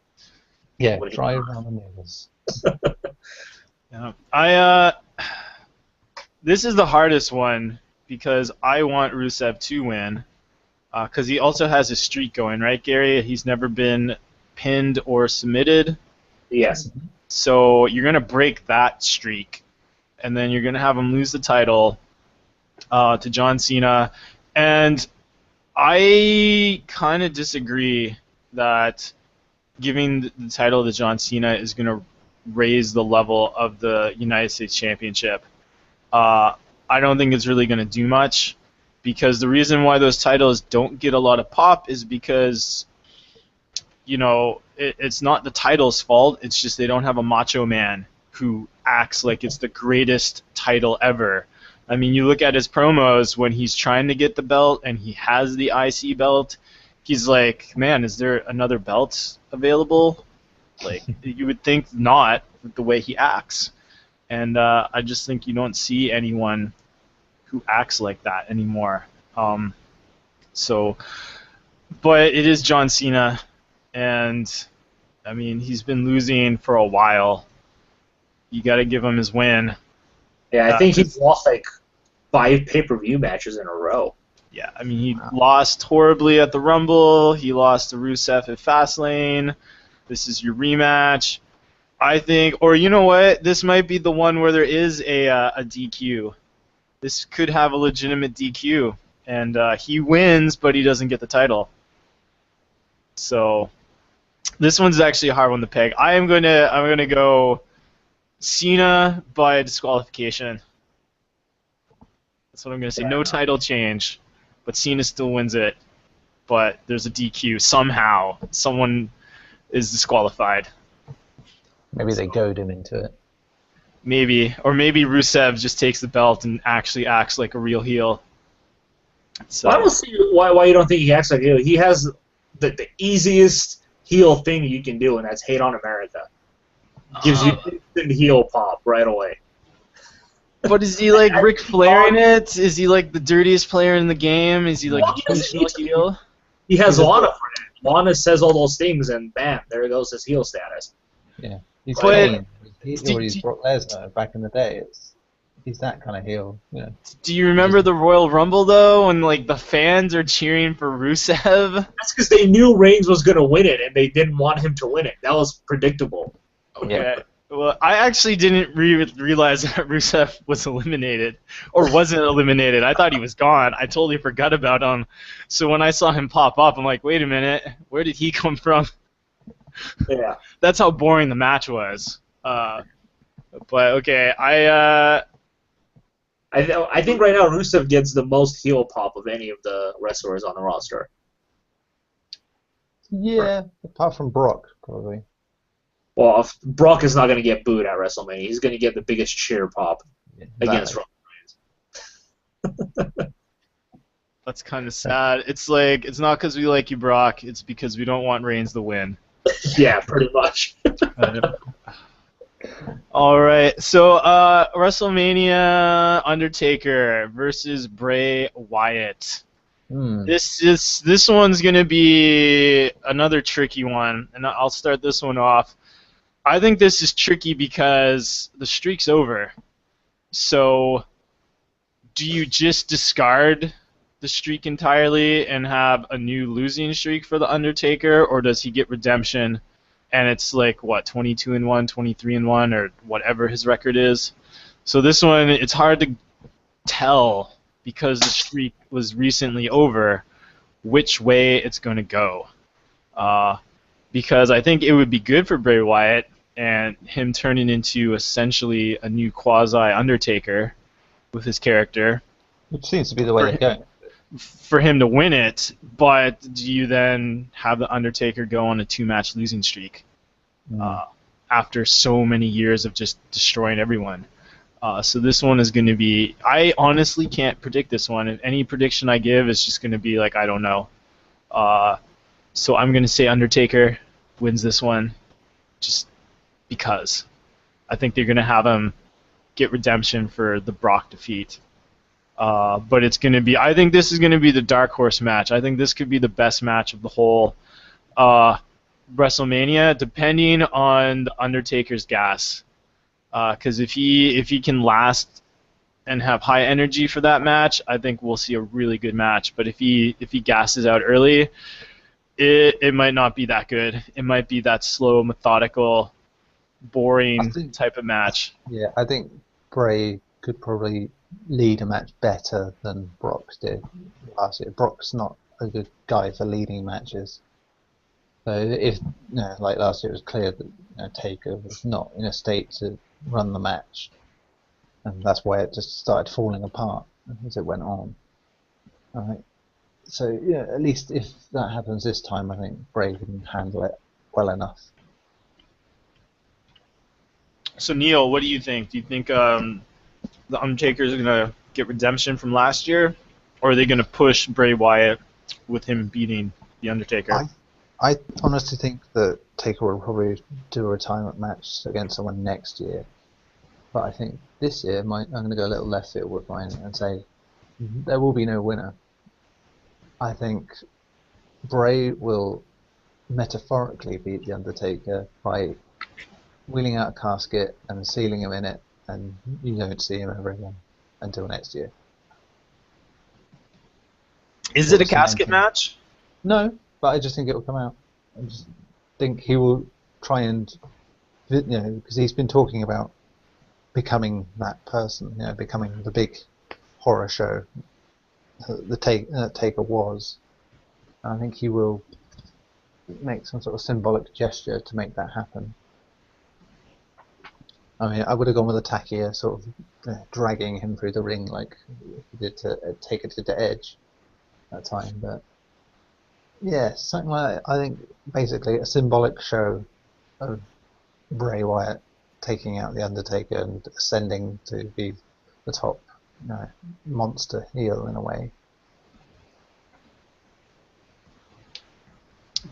Yeah, dry ramen noodles. Yeah. This is the hardest one because I want Rusev to win because he also has a streak going, right, Gary? He's never been pinned or submitted. Yes. So you're going to break that streak, and then you're going to have him lose the title to John Cena. And I kind of disagree that giving the title to John Cena is going to raise the level of the United States Championship. I don't think it's really going to do much, because the reason why those titles don't get a lot of pop is because, it's not the title's fault. It's just they don't have a macho man who acts like it's the greatest title ever. I mean, you look at his promos when he's trying to get the belt and he has the IC belt. He's like, man, is there another belt available? Like, you would think not with the way he acts. And I just think you don't see anyone who acts like that anymore. But it is John Cena, and I mean, he's been losing for a while. You got to give him his win. Yeah, I think he's lost like 5 pay-per-view matches in a row. Yeah, I mean, he lost horribly at the Rumble. He lost to Rusev at Fastlane. This is your rematch. I think, or you know what? This might be the one where there is a DQ. This could have a legitimate DQ, and he wins, but he doesn't get the title. So this one's actually a hard one to peg. I'm gonna go Cena by disqualification. That's what I'm gonna say. No title change, but Cena still wins it. But there's a DQ somehow. Someone is disqualified. Maybe they goad him into it. Maybe. Or maybe Rusev just takes the belt and actually acts like a real heel. So. I don't see why you don't think he acts like a heel. He has the easiest heel thing you can do, and that's hate on America. Gives you instant heel pop right away. But is he like Ric Flair in it? Is he like the dirtiest player in the game? Is he like a traditional heel? He has Lana for it. Lana says all those things, and bam, there goes his heel status. Yeah. He's But Brock Lesnar back in the day. He's that kind of heel. Yeah. Do you remember the Royal Rumble though, when like the fans are cheering for Rusev? That's because they knew Reigns was gonna win it, and they didn't want him to win it. That was predictable. Okay. Yeah. Well, I actually didn't realize that Rusev was eliminated, or wasn't eliminated. I thought he was gone. I totally forgot about him. So when I saw him pop up, I'm like, wait a minute, where did he come from? Yeah. That's how boring the match was. But okay, I think right now Rusev gets the most heel pop of any of the wrestlers on the roster. Yeah, apart from Brock, probably. Well, if Brock is not going to get booed at WrestleMania. He's going to get the biggest cheer pop against Roman Reigns. That's kind of sad. It's like, it's not because we like you, Brock. It's because we don't want Reigns to win. Yeah, pretty much. All right, so WrestleMania, Undertaker versus Bray Wyatt. This one's gonna be another tricky one, and I'll start this one off. I think this is tricky because the streak's over. So, do you just discard the streak entirely and have a new losing streak for the Undertaker, or does he get redemption? And it's like, what, 22-1, 23-1, or whatever his record is. So this one, it's hard to tell because the streak was recently over which way it's going to go. Because I think it would be good for Bray Wyatt and him turning into essentially a new quasi-Undertaker with his character. Which seems to be the way they're going. For him to win it, but do you then have the Undertaker go on a 2-match losing streak after so many years of just destroying everyone? So this one is going to be, I honestly can't predict this one. If any prediction I give is just going to be like, I don't know. So I'm going to say Undertaker wins this one just because. I think they're going to have him get redemption for the Brock defeat. But it's going to be, I think this is going to be the dark horse match. I think this could be the best match of the whole WrestleMania, depending on the Undertaker's gas. Because if he can last and have high energy for that match, I think we'll see a really good match. But if he gasses out early, it might not be that good. It might be that slow, methodical, boring type of match. Yeah, I think Bray could probably lead a match better than Brock did last year. Brock's not a good guy for leading matches. So if like last year, it was clear that Taker was not in a state to run the match, and that's why it just started falling apart as it went on. So yeah, at least if that happens this time, I think Bray can handle it well enough. So Neil, what do you think? Do you think the Undertaker is going to get redemption from last year, or are they going to push Bray Wyatt with him beating the Undertaker? I honestly think that Taker will probably do a retirement match against someone next year. But I think this year, I'm going to go a little left field with mine and say there will be no winner. I think Bray will metaphorically beat the Undertaker by wheeling out a casket and sealing him in it, and you don't see him ever again until next year. Is it a casket match? No, but I just think it will come out. I just think he will try and, because he's been talking about becoming that person, becoming the big horror show the Taker was. And I think he will make some sort of symbolic gesture to make that happen. I mean, I would have gone with a tackier sort of dragging him through the ring like he did to Taker to the Edge that time, but yeah, something like that. I think basically a symbolic show of Bray Wyatt taking out the Undertaker and ascending to be the top monster heel in a way.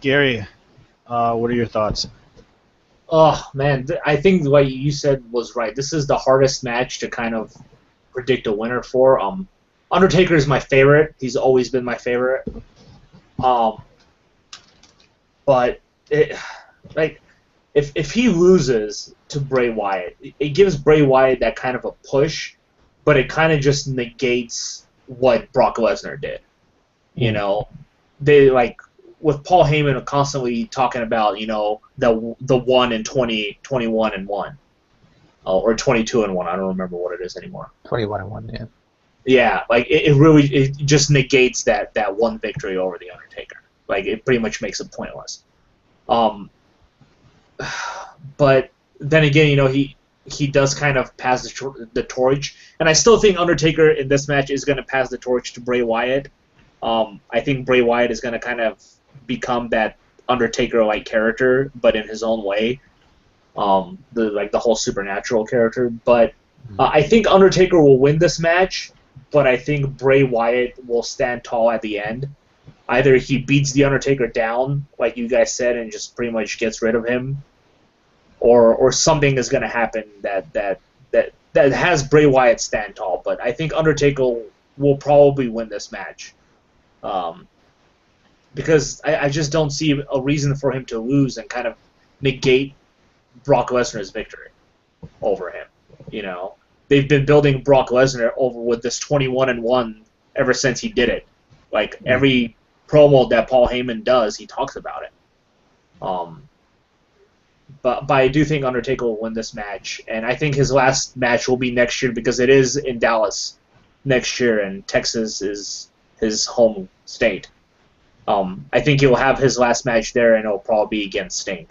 Gary, what are your thoughts? Oh man, I think what you said was right. This is the hardest match to kind of predict a winner for. Undertaker is my favorite. He's always been my favorite. But if he loses to Bray Wyatt, it gives Bray Wyatt that kind of a push, but it kind of just negates what Brock Lesnar did. You know, they with Paul Heyman constantly talking about the 1 in 20, 21 and 1, or 22 and 1. I don't remember what it is anymore. 21 and 1, yeah. Yeah, it just negates that one victory over the Undertaker. It pretty much makes it pointless. But then again, he does kind of pass the torch, and I still think Undertaker in this match is going to pass the torch to Bray Wyatt. I think Bray Wyatt is going to kind of become that Undertaker-like character, but in his own way. the whole supernatural character. But I think Undertaker will win this match, but I think Bray Wyatt will stand tall at the end. Either he beats the Undertaker down, like you guys said, and just pretty much gets rid of him, or something is going to happen that has Bray Wyatt stand tall. But I think Undertaker will probably win this match, because I just don't see a reason for him to lose and kind of negate Brock Lesnar's victory over him. You know, they've been building Brock Lesnar over with this 21-1 ever since he did it. Like every promo that Paul Heyman does, he talks about it. But I do think Undertaker will win this match, and I think his last match will be next year because it is in Dallas next year, and Texas is his home state. I think he'll have his last match there, and it'll probably be against Sting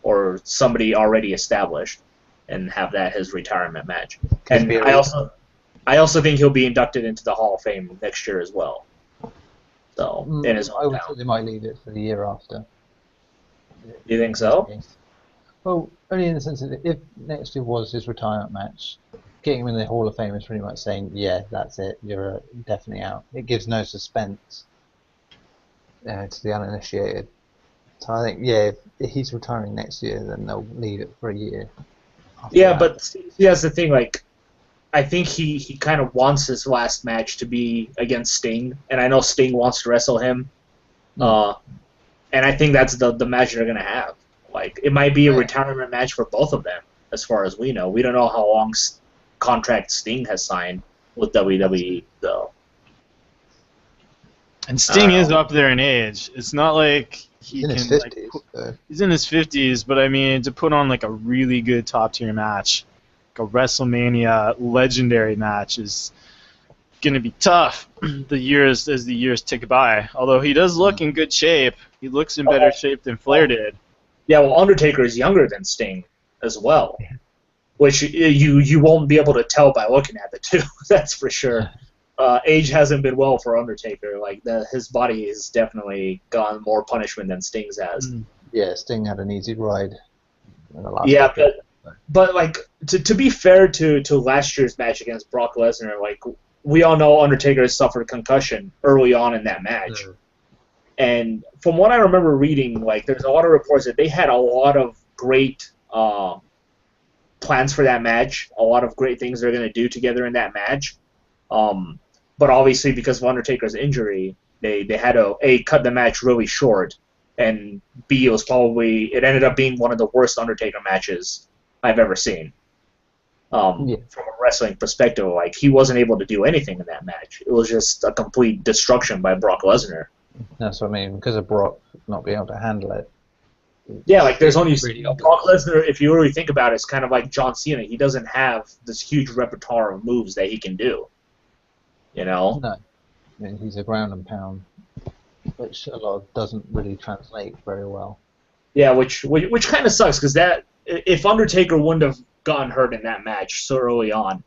or somebody already established, and have that his retirement match. And I also think he'll be inducted into the Hall of Fame next year as well. So in his hometown. I would say they might leave it for the year after. You think so? Well, only in the sense that if next year was his retirement match, getting him in the Hall of Fame is pretty much saying, yeah, that's it, you're definitely out. It gives no suspense to the uninitiated. So I think, yeah, if he's retiring next year, then they'll leave it for a year. Yeah, but see, that's the thing, like, I think he kind of wants his last match to be against Sting, and I know Sting wants to wrestle him, and I think that's the match they're going to have. Like, it might be a retirement match for both of them, as far as we know. We don't know how long contract Sting has signed with WWE, though. And Sting is up there in age. It's not like he can. His 50s, he's in his 50s, but I mean, to put on like a really good top tier match, like a WrestleMania legendary match, is gonna be tough. As the years tick by. Although he does look in good shape. He looks in better shape than Flair did. Yeah, well, Undertaker is younger than Sting as well, which you won't be able to tell by looking at the two. That's for sure. Age hasn't been well for Undertaker. Like his body has definitely gone more punishment than Sting's has. Yeah, Sting had an easy ride in the last. Yeah, but like to be fair to last year's match against Brock Lesnar, like we all know Undertaker suffered concussion early on in that match. And from what I remember reading, like there's a lot of reports that they had a lot of great plans for that match, a lot of great things they're going to do together in that match. But obviously, because of Undertaker's injury, they had to A, cut the match really short, and B, it ended up being one of the worst Undertaker matches I've ever seen. From a wrestling perspective, like he wasn't able to do anything in that match. It was just a complete destruction by Brock Lesnar. That's what I mean, because of Brock not being able to handle it. Yeah, like there's only Brock Lesnar. If you really think about it, it's kind of like John Cena. He doesn't have this huge repertoire of moves that he can do. You know? No, I mean, he's a ground and pound, which a lot doesn't really translate very well. Yeah, which kind of sucks because that if Undertaker wouldn't have gotten hurt in that match so early on,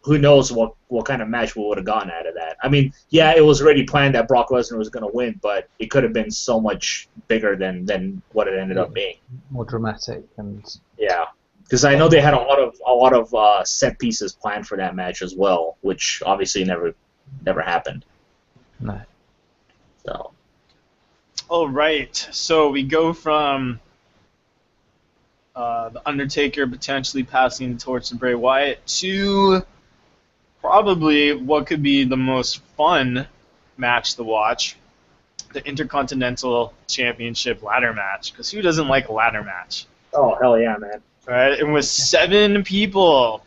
who knows what kind of match we would have gotten out of that. I mean, yeah, it was already planned that Brock Lesnar was going to win, but it could have been so much bigger than what it ended up being. More dramatic and. Yeah. Because I know they had a lot of set pieces planned for that match as well, which obviously never happened. No. So. All right. So we go from the Undertaker potentially passing the torch to Bray Wyatt to probably what could be the most fun match to watch, the Intercontinental Championship ladder match. Because who doesn't like a ladder match? Oh, hell yeah, man. Right, and with 7 people.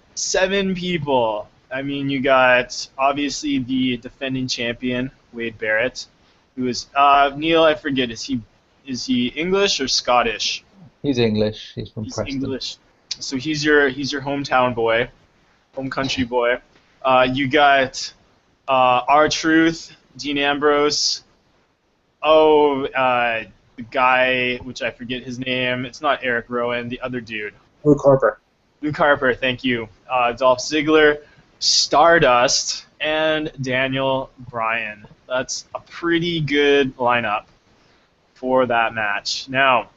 I mean, you got obviously the defending champion Wade Barrett, who is Neil. I forget. Is he English or Scottish? He's English. He's from Preston. English. So he's your hometown boy, home country boy. You got R-Truth, Dean Ambrose. The guy, which I forget his name. It's not Eric Rowan. The other dude. Luke Harper, thank you. Dolph Ziggler, Stardust, and Daniel Bryan. That's a pretty good lineup for that match. Now,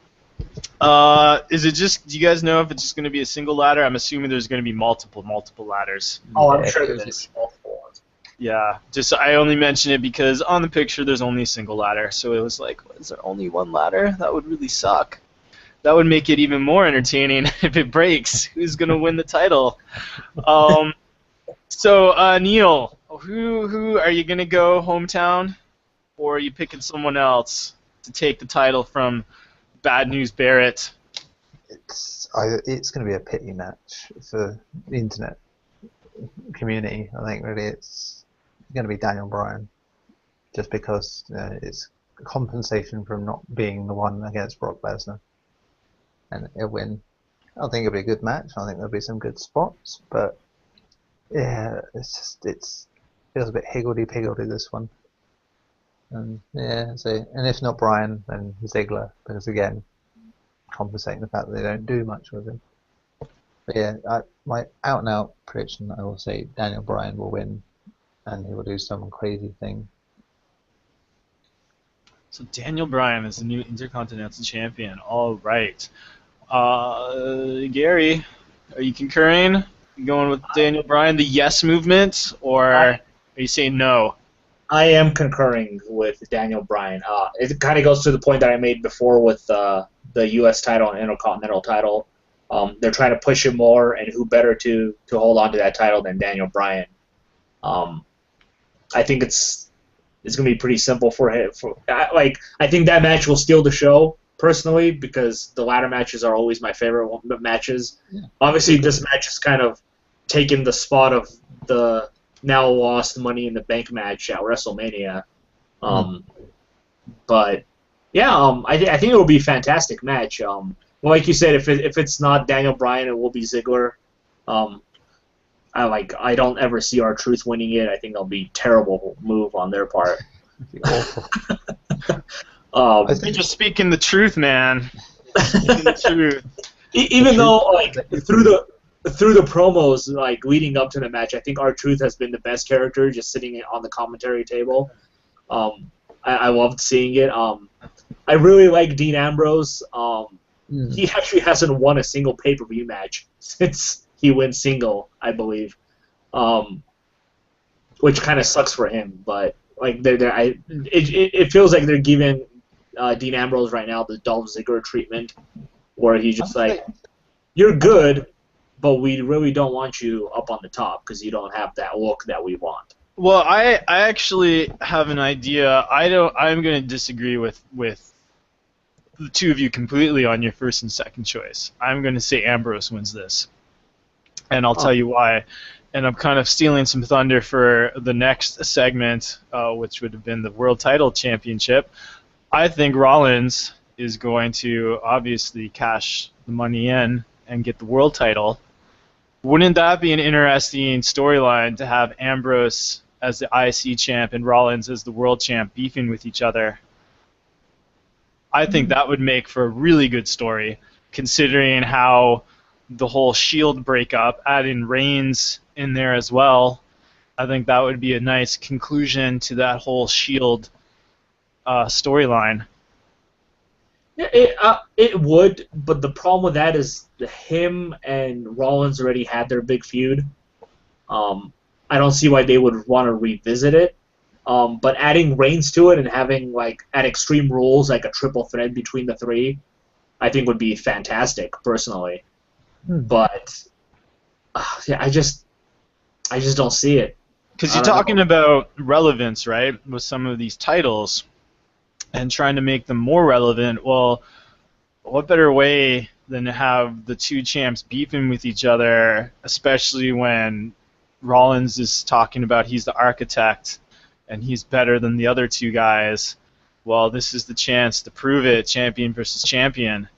Is it just? Do you guys know if it's just going to be a single ladder? I'm assuming there's going to be multiple ladders. Oh, I'm Yeah, sure it there's is. multiple ones. Yeah, just I only mention it because on the picture there's only a single ladder, so it was like, is there only one ladder? That would really suck. That would make it even more entertaining if it breaks. Who's gonna win the title? Um, so Neil, who are you gonna go hometown, or are you picking someone else to take the title from Bad News Barrett? It's going to be a pity match for the internet community. I think really it's going to be Daniel Bryan, just because it's compensation from not being the one against Brock Lesnar, and he'll win. I think it'll be a good match. I think there'll be some good spots, but yeah, it feels a bit higgledy-piggledy this one. And yeah, so and if not Bryan, then Ziggler, because again, compensating the fact that they don't do much with him. But yeah, my out-and-out prediction, I will say Daniel Bryan will win, and he will do some crazy thing. So Daniel Bryan is the new Intercontinental Champion. All right. Gary, are you concurring? You going with Daniel Bryan, the yes movement, or are you saying no? I am concurring with Daniel Bryan. It kind of goes to the point that I made before with the U.S. title and Intercontinental title. They're trying to push it more, and who better to hold on to that title than Daniel Bryan? I think it's going to be pretty simple for him. I think that match will steal the show personally, because the ladder matches are always my favorite matches. Yeah. Obviously, this match has kind of taken the spot of the now lost Money in the Bank match at WrestleMania. But yeah, I think it will be a fantastic match. Like you said, if it's not Daniel Bryan, it will be Ziggler. I don't ever see R-Truth winning it. I think that'll be a terrible move on their part. Awful. I think you're speaking the truth, man. Speaking the truth. Even though through the promos leading up to the match, I think R-Truth has been the best character, just sitting on the commentary table. I loved seeing it. I really like Dean Ambrose. He actually hasn't won a single pay-per-view match since he went single, I believe, which kind of sucks for him. But it feels like they're giving Dean Ambrose right now the Dolph Ziggler treatment, where he's just you're good, but we really don't want you up on the top because you don't have that look that we want. Well, I actually have an idea. I'm going to disagree with the two of you completely on your first and second choice. I'm going to say Ambrose wins this, and I'll tell you why. And I'm kind of stealing some thunder for the next segment, which would have been the World Title Championship. I think Rollins is going to obviously cash the money in and get the world title. Wouldn't that be an interesting storyline to have Ambrose as the IC champ and Rollins as the world champ beefing with each other? I think that would make for a really good story, considering how the whole Shield breakup, adding Reigns in there as well. I think that would be a nice conclusion to that whole Shield storyline. Yeah, it would, but the problem with that is him and Rollins already had their big feud. I don't see why they would want to revisit it. But adding Reigns to it and having at Extreme Rules a triple threat between the three, I think would be fantastic personally. But I just don't see it. Because you're talking about relevance, right, with some of these titles, and trying to make them more relevant. Well, what better way than to have the two champs beefing with each other, especially when Rollins is talking about he's the architect and he's better than the other two guys. Well, this is the chance to prove it, champion versus champion,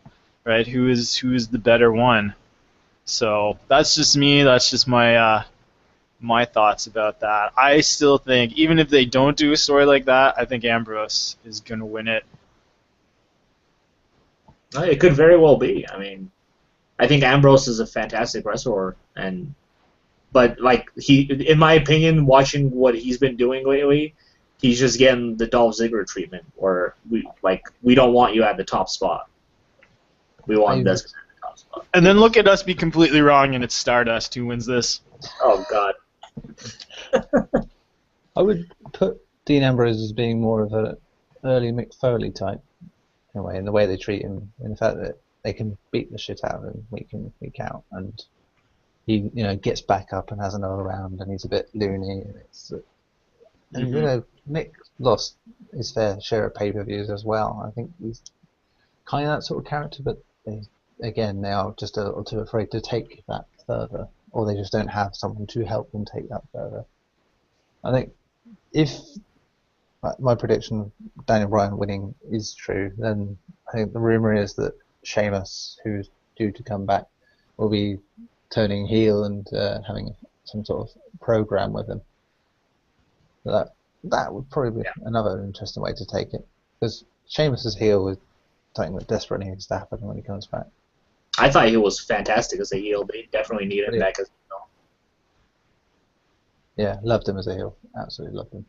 right? Who is the better one? So that's just me. That's just my my thoughts about that. I still think, even if they don't do a story like that, I think Ambrose is going to win it. It could very well be. I mean, I think Ambrose is a fantastic wrestler, but in my opinion, watching what he's been doing lately, he's just getting the Dolph Ziggler treatment, where we don't want you at the top spot. We want Desmond in the top spot. And then look at us be completely wrong, and it's Stardust who wins this. Oh God. I would put Dean Ambrose as being more of an early Mick Foley type, in a way, in the way they treat him, in the fact that they can beat the shit out of him week in, week out, and he, gets back up and has another round, and he's a bit loony, and Mick lost his fair share of pay-per-views as well. I think he's kind of that sort of character, but they are just a little too afraid to take that further, or they just don't have someone to help them take that further. I think if my prediction of Daniel Bryan winning is true, then I think the rumor is that Sheamus, who's due to come back, will be turning heel and having some sort of program with him. That would probably be another interesting way to take it, because Sheamus's heel is something that desperately needs to happen when he comes back. I thought he was fantastic as a heel. They definitely need him back as a heel. Yeah, loved him as a heel. Absolutely loved him.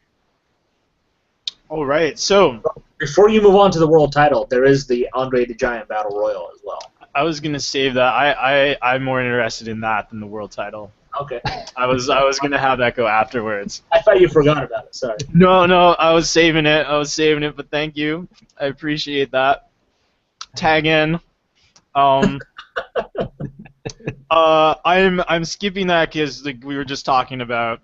All right, so before you move on to the world title, there is the Andre the Giant Battle Royal as well. I was gonna save that. I'm more interested in that than the world title. Okay. I was gonna have that go afterwards. I thought you forgot about it. Sorry. No, I was saving it. But thank you. I appreciate that. Tag in. I'm skipping that because we were just talking about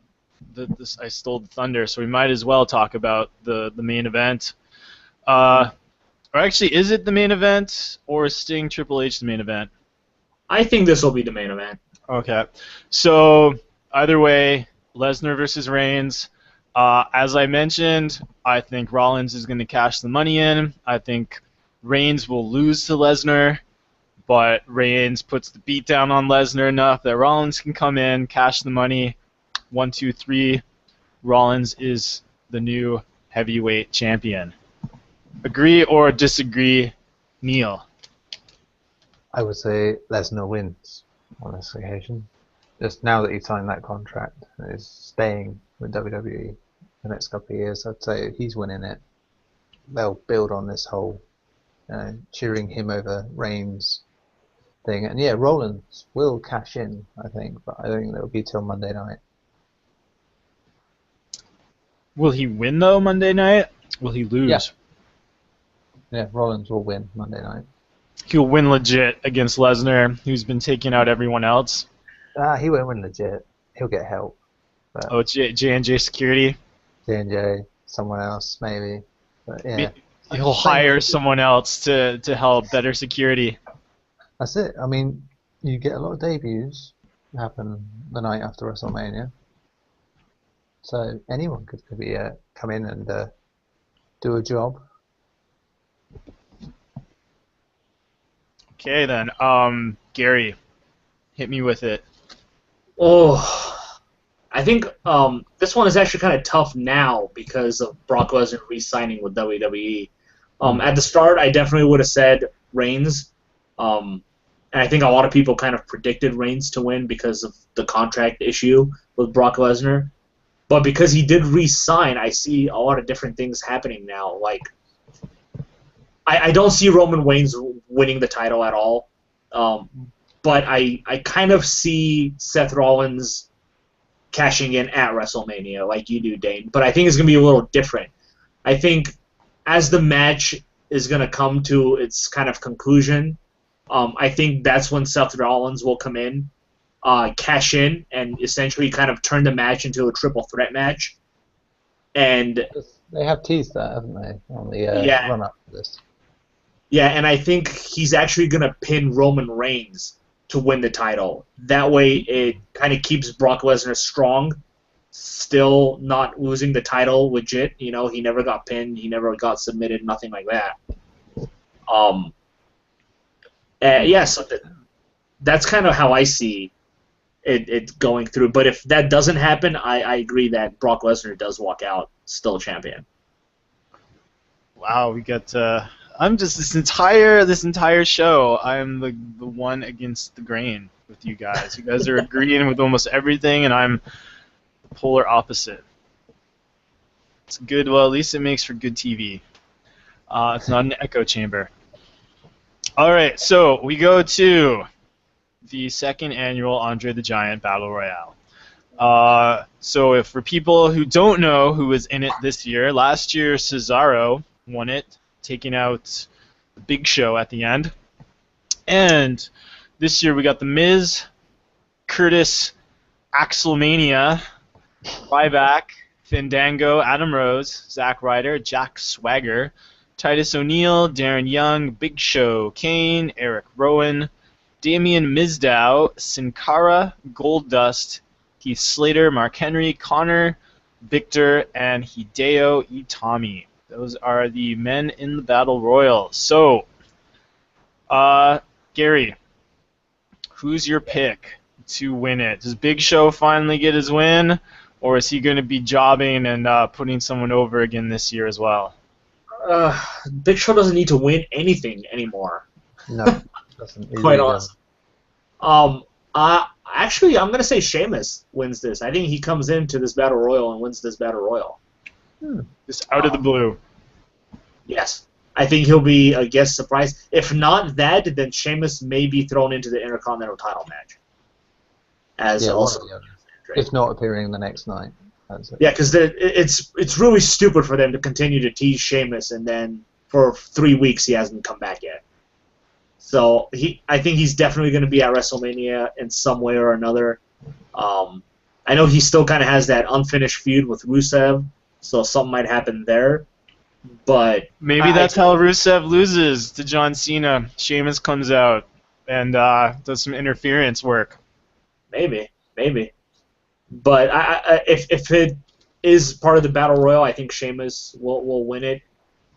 this. I stole the thunder, so we might as well talk about the main event. Or actually, is it the main event or is Sting Triple H the main event? I think this will be the main event. Okay, so either way, Lesnar versus Reigns. As I mentioned, I think Rollins is going to cash the money in. I think Reigns will lose to Lesnar, but Reigns puts the beat down on Lesnar enough that Rollins can come in, cash the money. 1, 2, 3. Rollins is the new heavyweight champion. Agree or disagree, Neil? I would say Lesnar wins on this occasion. Just now that he signed that contract and is staying with WWE the next couple of years, I'd say he's winning it. They'll build on this whole cheering him over Reigns thing. And yeah, Rollins will cash in, I think, but I don't think that'll be till Monday night. Will he win, though, Monday night? Will he lose? Yeah, Rollins will win Monday night. He'll win legit against Lesnar, who's been taking out everyone else. He won't win legit. He'll get help. But Oh, J&J Security? J&J, someone else, maybe. But yeah. He'll hire someone else to help, better security. That's it. I mean, you get a lot of debuts happen the night after WrestleMania. So anyone could be come in and do a job. Okay, then. Gary, hit me with it. Oh, I think this one is actually kind of tough now because of Brock Lesnar re-signing with WWE. At the start, I definitely would have said Reigns. And I think a lot of people kind of predicted Reigns to win because of the contract issue with Brock Lesnar. But because he did re-sign, I see a lot of different things happening now. Like, I don't see Roman Reigns winning the title at all. But I kind of see Seth Rollins cashing in at WrestleMania like you do, Dane. But I think it's going to be a little different. I think as the match is going to come to its kind of conclusion, I think that's when Seth Rollins will come in, cash in, and essentially kind of turn the match into a triple threat match. And they have teased that, haven't they, on the run-up to this? Yeah, and I think he's actually going to pin Roman Reigns to win the title. That way it kind of keeps Brock Lesnar strong, still not losing the title legit. You know, he never got pinned, he never got submitted, nothing like that. So that's kind of how I see it going through. But if that doesn't happen, I agree that Brock Lesnar does walk out still champion. Wow, we got... I'm just this entire show. I'm the one against the grain with you guys. You guys are agreeing with almost everything, and I'm the polar opposite. It's good. Well, at least it makes for good TV. It's not an echo chamber. All right, so we go to the second annual Andre the Giant Battle Royale. So if for people who don't know who was in it this year, last year Cesaro won it, taking out the Big Show at the end. And this year we got The Miz, Curtis, Axelmania, Ryback, Fandango, Adam Rose, Zack Ryder, Jack Swagger, Titus O'Neil, Darren Young, Big Show, Kane, Eric Rowan, Damian Mizdow, Sin Cara, Goldust, Heath Slater, Mark Henry, Connor, Victor, and Hideo Itami. Those are the men in the Battle Royal. So, Gary, who's your pick to win it? Does Big Show finally get his win, or is he going to be jobbing and putting someone over again this year as well? Big Show doesn't need to win anything anymore. No, doesn't. Quite honest. Actually, I'm gonna say Sheamus wins this. I think he comes into this Battle Royal and wins this Battle Royal. Just out of the blue. Yes. I think he'll be a guest surprise. If not that, then Sheamus may be thrown into the Intercontinental title match. If not appearing the next night. That's it. Yeah, because it's really stupid for them to continue to tease Sheamus, and then for 3 weeks he hasn't come back yet. So I think he's definitely going to be at WrestleMania in some way or another. I know he still kind of has that unfinished feud with Rusev, so something might happen there. But maybe that's how Rusev loses to John Cena. Sheamus comes out and does some interference work. Maybe. But if it is part of the Battle Royal, I think Sheamus will win it.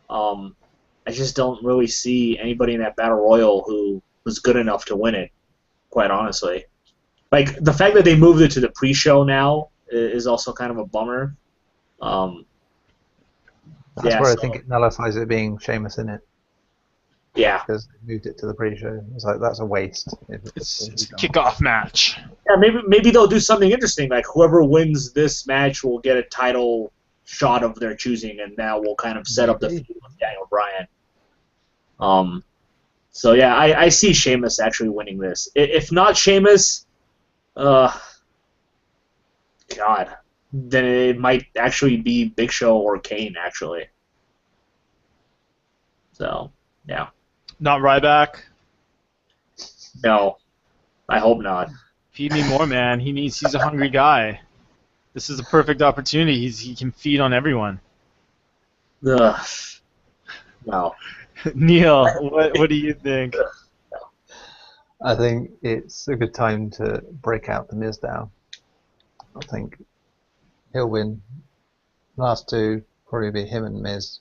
I just don't really see anybody in that Battle Royal who was good enough to win it, quite honestly. Like, the fact that they moved it to the pre-show now is also kind of a bummer. That's where I think it nullifies it being Sheamus in it. Yeah. Because they moved it to the pre-show. It's like, that's a waste. It's a kickoff match. Yeah, maybe they'll do something interesting. Like, whoever wins this match will get a title shot of their choosing, and that will kind of set up the feud with Daniel Bryan. So yeah, I see Sheamus actually winning this. If not Sheamus, God, then it might actually be Big Show or Kane, actually. So, yeah. Not Ryback? No, I hope not. Feed me more, man. He's a hungry guy. This is a perfect opportunity. He can feed on everyone. Ugh. No. Neil, what do you think? I think it's a good time to break out the Miz now. I think he'll win. Last two probably be him and Miz.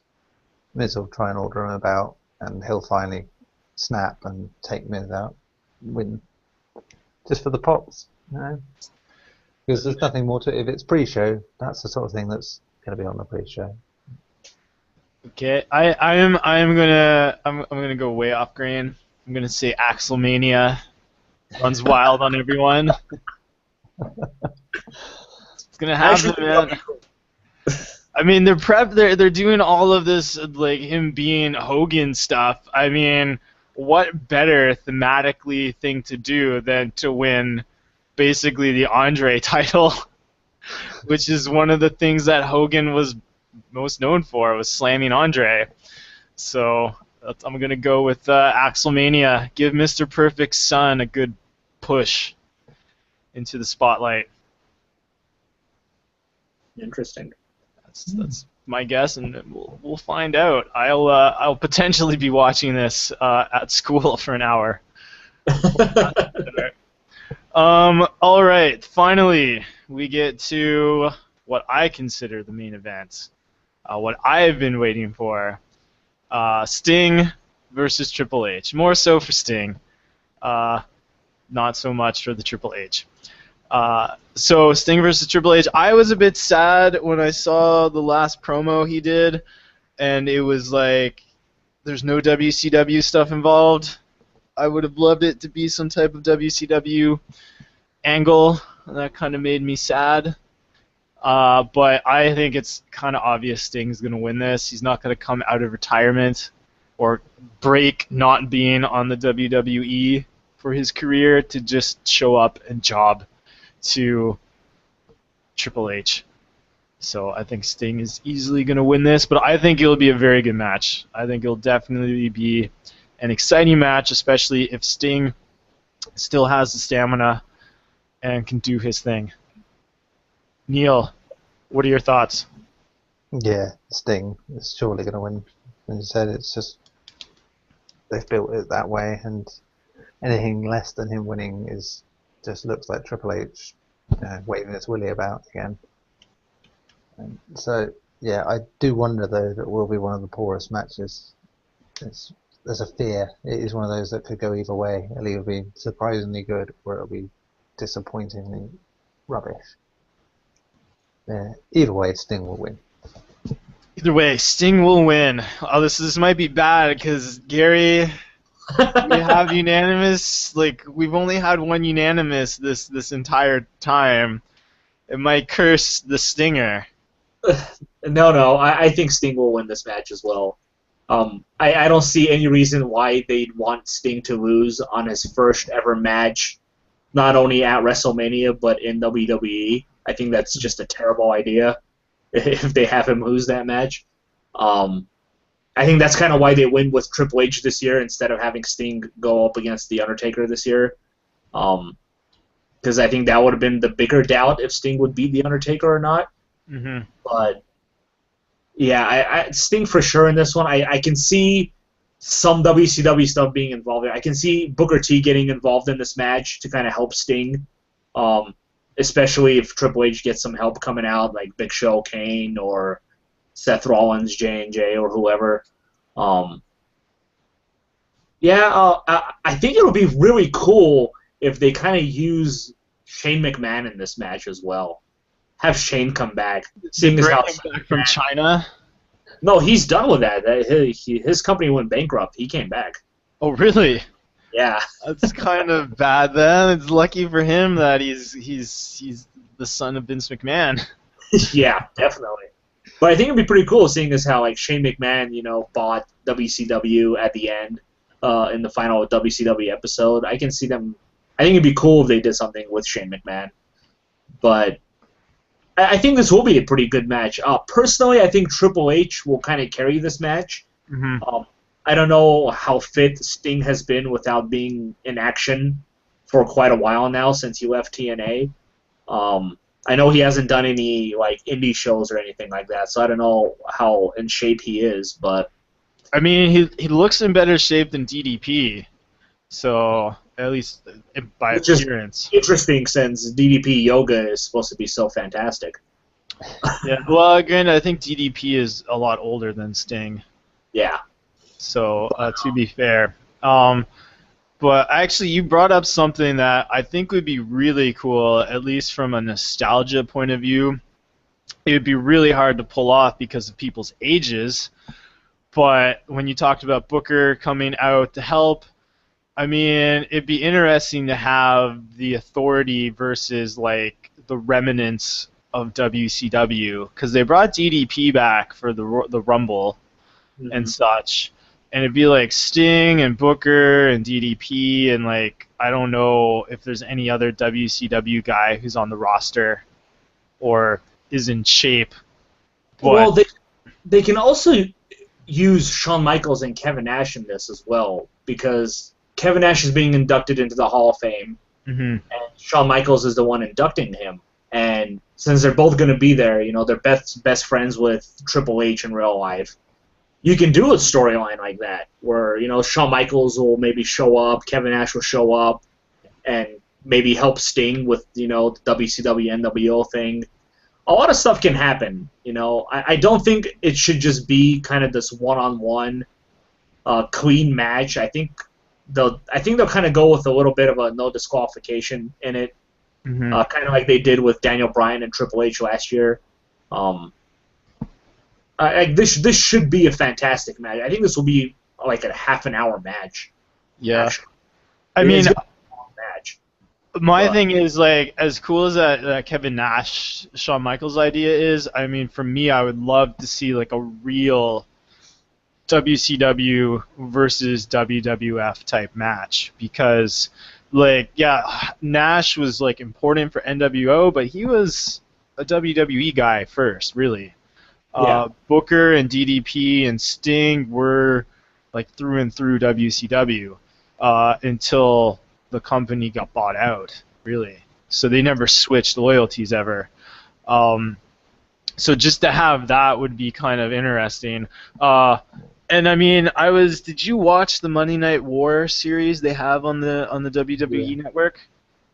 Miz will try and order him about, and he'll finally snap and take Miz out, win, just for the pops, you know? Because there's nothing more to it. If it's pre-show, that's the sort of thing that's going to be on the pre-show. Okay, I'm gonna go way off grain. I'm gonna say Axelmania runs wild on everyone. It's gonna happen, man. I mean, they're doing all of this, like him being Hogan stuff. I mean, what better thematically thing to do than to win basically the Andre title, which is one of the things that Hogan was most known for, was slamming Andre. So I'm going to go with Axelmania. Give Mr. Perfect's son a good push into the spotlight. Interesting. That's my guess, and we'll find out. I'll potentially be watching this at school for an hour. All right. Finally, we get to what I consider the main event. What I have been waiting for. Sting versus Triple H. More so for Sting. Not so much for the Triple H. So Sting versus Triple H. I was a bit sad when I saw the last promo he did, and it was like there's no WCW stuff involved. I would have loved it to be some type of WCW angle. That kind of made me sad. But I think it's kind of obvious Sting's going to win this. He's not going to come out of retirement or break not being on the WWE for his career to just show up and job to Triple H. So I think Sting is easily going to win this, but I think it'll be a very good match. I think it'll definitely be an exciting match, especially if Sting still has the stamina and can do his thing. Neil, what are your thoughts? Yeah, Sting is surely going to win. As you said, it's just they've built it that way, and anything less than him winning is just looks like Triple H waving his willy about again. And so yeah, I do wonder though that it will be one of the poorest matches. There's a fear it is one of those that could go either way. It'll either be surprisingly good or it'll be disappointingly rubbish. Yeah, either way, Sting will win. Either way, Sting will win. Oh, this might be bad because Gary, we have unanimous. Like we've only had one unanimous this entire time. It might curse the Stinger. No, I think Sting will win this match as well. I don't see any reason why they'd want Sting to lose on his first ever match, not only at WrestleMania but in WWE. I think that's just a terrible idea if they have him lose that match. I think that's kind of why they win with Triple H this year instead of having Sting go up against The Undertaker this year. Because I think that would have been the bigger doubt if Sting would beat The Undertaker or not. Mm-hmm. But yeah, I Sting for sure in this one. I can see some WCW stuff being involved. I can see Booker T getting involved in this match to kind of help Sting, especially if Triple H gets some help coming out, like Big Show, Kane, or Seth Rollins, J&J, or whoever. I think it'll be really cool if they kind of use Shane McMahon in this match as well. Have Shane come back. Seeing as how back from China? No, he's done with that. His company went bankrupt. He came back. Oh, really? Yeah. That's kind of bad then. It's lucky for him that he's the son of Vince McMahon. Yeah, definitely. But I think it'd be pretty cool seeing as how like Shane McMahon, bought WCW at the end in the final WCW episode. I can see them. I think it'd be cool if they did something with Shane McMahon. But I think this will be a pretty good match. Personally, I think Triple H will kind of carry this match. Mm-hmm. I don't know how fit Sting has been without being in action for quite a while now since he left TNA. I know he hasn't done any like indie shows or anything like that, so I don't know how in shape he is. But I mean, he looks in better shape than DDP, so at least by appearance. Interesting since DDP yoga is supposed to be so fantastic. Yeah, well, again, I think DDP is a lot older than Sting. Yeah. So to be fair, but actually, you brought up something that I think would be really cool, at least from a nostalgia point of view. It would be really hard to pull off because of people's ages. But when you talked about Booker coming out to help, I mean, it'd be interesting to have the Authority versus like the remnants of WCW, because they brought DDP back for the Rumble and such, and it'd be like Sting and Booker and DDP, and like I don't know if there's any other WCW guy who's on the roster or is in shape. But Well, they can also use Shawn Michaels and Kevin Nash in this as well, because Kevin Nash is being inducted into the Hall of Fame, and Shawn Michaels is the one inducting him. And since they're both going to be there, they're best friends with Triple H in real life. You can do a storyline like that, where Shawn Michaels will maybe show up, Kevin Nash will show up, and maybe help Sting with the WCW NWO thing. A lot of stuff can happen. I don't think it should just be kind of this one-on-one clean match. I think they'll kind of go with a little bit of a no disqualification in it, kind of like they did with Daniel Bryan and Triple H last year. This should be a fantastic match. I think this will be like a half an hour match. yeah, Actually. I mean, Match. my thing is like as cool as that Kevin Nash, Shawn Michaels idea is. I mean, for me, I would love to see like a real WCW versus WWF type match because, like, yeah, Nash was like important for NWO, but he was a WWE guy first, really. Yeah. Booker and DDP and Sting were like through and through WCW until the company got bought out, really. So they never switched loyalties ever. So just to have that would be kind of interesting. And I mean, did you watch the Monday Night War series they have on the WWE Network?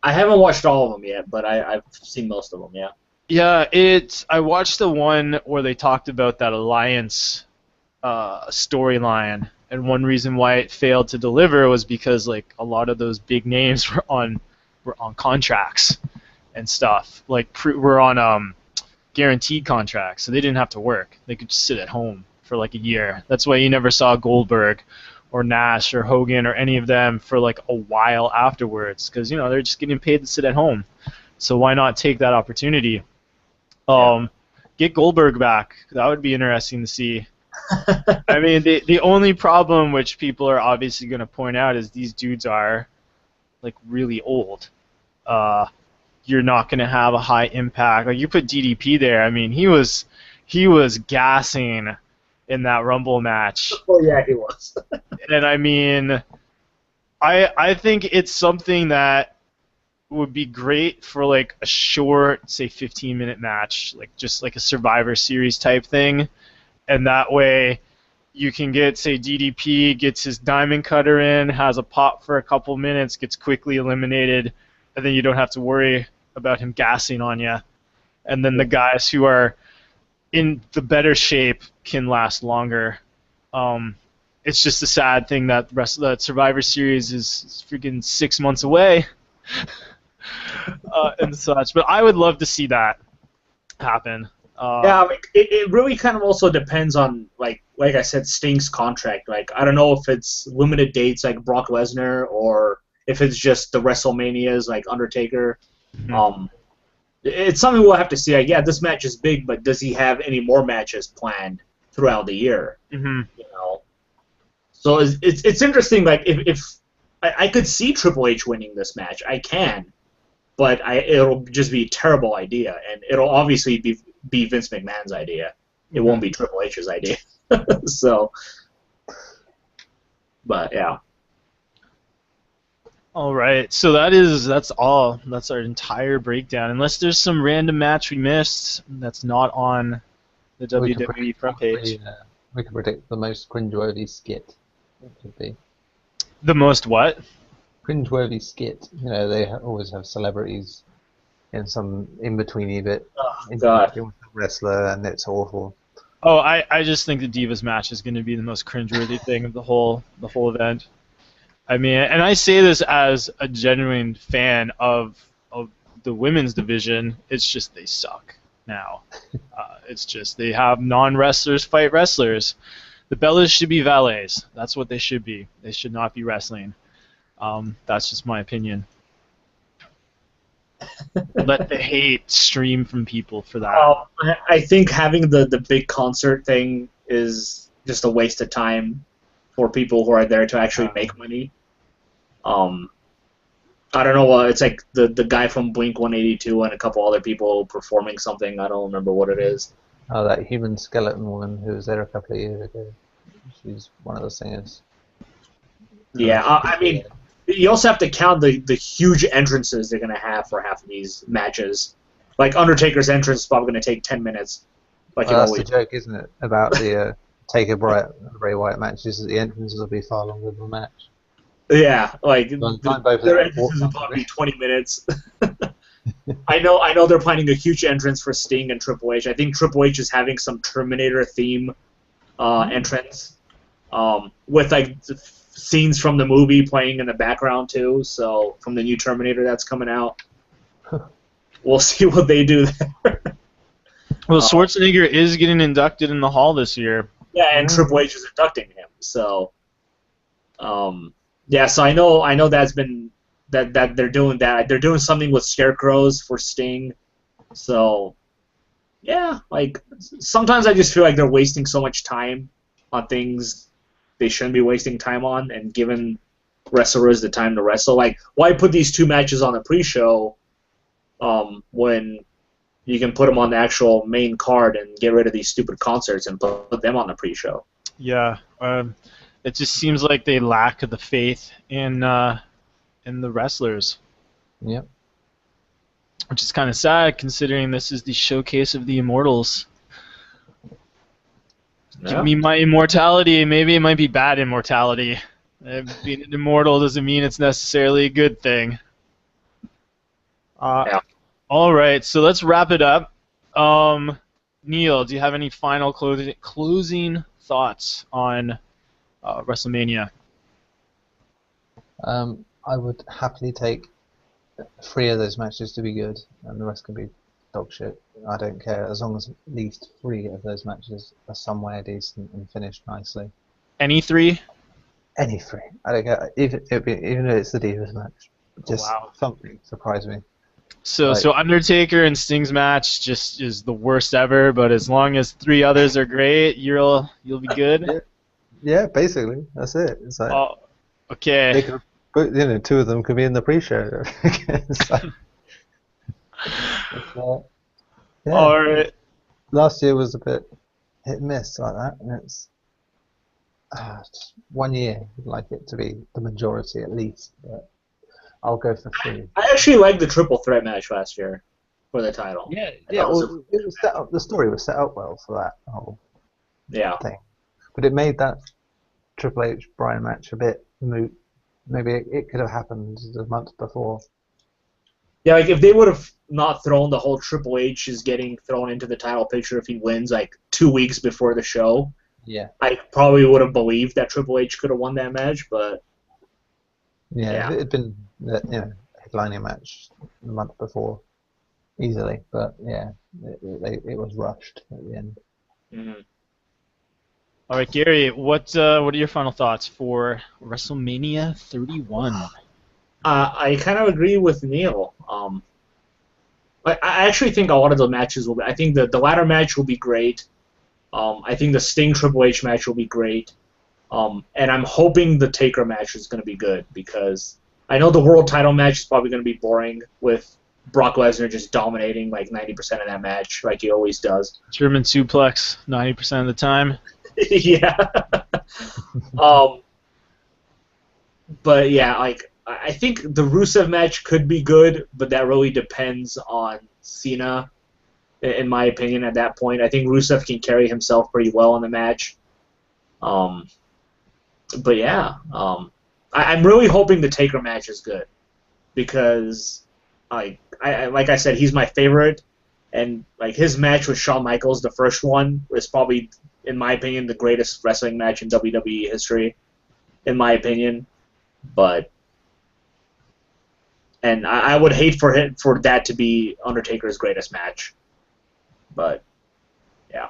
I haven't watched all of them yet, but I've seen most of them. Yeah. Yeah, I watched the one where they talked about that alliance storyline, and one reason why it failed to deliver was because like a lot of those big names were on contracts and stuff, like were on guaranteed contracts, so they didn't have to work. They could just sit at home for like a year. That's why you never saw Goldberg or Nash or Hogan or any of them for like a while afterwards, because they're just getting paid to sit at home. So why not take that opportunity? Get Goldberg back. That would be interesting to see. I mean, the only problem which people are obviously going to point out is these dudes are like really old. You're not going to have a high impact. Like you put DDP there. I mean, he was gassing in that Rumble match. Oh yeah, he was. And I mean, I think it's something that would be great for like a short, say 15-minute match, like just like a Survivor Series type thing. And that way you can get, say, DDP gets his diamond cutter in, has a pop for a couple minutes, gets quickly eliminated, and then you don't have to worry about him gassing on you. And then the guys who are in the better shape can last longer. It's just a sad thing that the rest of the Survivor Series is freaking 6 months away and such. But I would love to see that happen. Yeah, like, it really kind of also depends on, like I said, Sting's contract. Like, I don't know if it's limited dates like Brock Lesnar or if it's just the WrestleManias like Undertaker. Mm-hmm. It's something we'll have to see. Like, yeah, this match is big, but does he have any more matches planned throughout the year? Mm-hmm. So it's interesting. Like, if I could see Triple H winning this match, I can, but it'll just be a terrible idea, and it'll obviously be Vince McMahon's idea. It won't be Triple H's idea. So, but yeah. All right, so that's all. That's our entire breakdown. Unless there's some random match we missed that's not on the WWE front page. We can predict the most cringeworthy skit. It could be The most what? cringeworthy skit. They always have celebrities in some in-betweeny bit. Oh, God. With a wrestler, and it's awful. Oh, I just think the Divas match is going to be the most cringeworthy thing of the whole event. I mean, and I say this as a genuine fan of the women's division. It's just they suck now. It's just they have non-wrestlers fight wrestlers. The Bellas should be valets. That's what they should be. They should not be wrestling. That's just my opinion. Let the hate stream from people for that. I think having the big concert thing is just a waste of time for people who are there to actually make money. I don't know. It's like the guy from Blink-182 and a couple other people performing something. I don't remember what it is. Oh, that human skeleton woman who was there a couple of years ago. She's one of the singers. Yeah, I mean, you also have to count the huge entrances they're going to have for half of these matches. Like, Undertaker's entrance is probably going to take 10 minutes. Like that's the joke, isn't it? About the Taker Bray Wyatt matches, the entrances will be far longer than the match. Yeah, like, their entrances will probably be 20 minutes. I know they're planning a huge entrance for Sting and Triple H. I think Triple H is having some Terminator theme entrance with like scenes from the movie playing in the background too. So from the new Terminator that's coming out, we'll see what they do there. Well, Schwarzenegger is getting inducted in the Hall this year. Yeah, and Triple H is inducting him. So, yeah. So I know that's been. That they're doing that. They're doing something with scarecrows for Sting. So, yeah, like, sometimes I just feel like they're wasting so much time on things they shouldn't be wasting time on, and giving wrestlers the time to wrestle. Like, why put these 2 matches on the pre-show when you can put them on the actual main card and get rid of these stupid concerts and put them on the pre-show? Yeah, it just seems like they lack the faith in the wrestlers, Yep. which is kind of sad considering this is the showcase of the immortals. Yeah. Give me my immortality. Maybe it might be bad immortality. Being an immortal doesn't mean it's necessarily a good thing. Yeah. All right, so let's wrap it up. Neil, do you have any final closing thoughts on WrestleMania? I would happily take 3 of those matches to be good, and the rest can be dog shit. I don't care, as long as at least 3 of those matches are somewhere decent and finished nicely. Any 3? Any 3. I don't care. Even if it's the Divas match. Just Wow. something surprise me. So Like- so Undertaker and Sting's match just is the worst ever, but as long as 3 others are great, you'll be good. Yeah, basically. That's it. It's like Oh, they okay. could put, 2 of them could be in the pre-show. It's like- yeah. All right. Last year was a bit hit and miss like that, and it's just 1 year. I'd like it to be the majority at least, but I'll go for 3. I actually liked the triple threat match last year for the title. Yeah. That was Well, it was set up. The story was set up well for that whole Yeah. thing, but it made that Triple H Bryan match a bit moot. Maybe it could have happened the month before. Yeah, like if they would have not thrown the whole Triple H is getting thrown into the title picture if he wins like 2 weeks before the show, Yeah. I probably would have believed that Triple H could have won that match, but Yeah. Yeah. If it had been headlining match the month before, easily. But yeah, it was rushed at the end. mhm. All right, Gary, what are your final thoughts for WrestleMania 31? I kind of agree with Neil. I actually think a lot of the matches will be. I think the ladder match will be great. I think the Sting Triple H match will be great. And I'm hoping the Taker match is going to be good because I know the world title match is probably going to be boring with Brock Lesnar just dominating like 90% of that match like he always does. German suplex 90% of the time. Yeah. But yeah, like I think the Rusev match could be good, but that really depends on Cena, in my opinion. At that point, I think Rusev can carry himself pretty well in the match. But yeah, I'm really hoping the Taker match is good because, like I said, he's my favorite, and like his match with Shawn Michaels, the first one, was probably, in my opinion, the greatest wrestling match in WWE history, in my opinion. And I would hate for that to be Undertaker's greatest match, but yeah,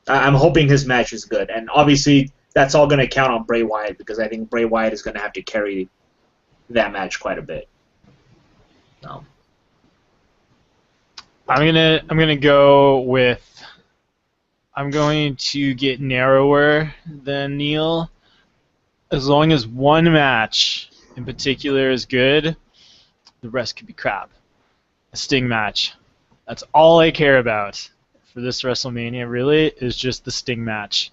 I'm hoping his match is good, and obviously that's all going to count on Bray Wyatt because I think Bray Wyatt is going to have to carry that match quite a bit. So. I'm gonna go with. I'm going to get narrower than Neil. As long as one match in particular is good, the rest could be crap. A Sting match. That's all I care about for this WrestleMania, really, is just the Sting match.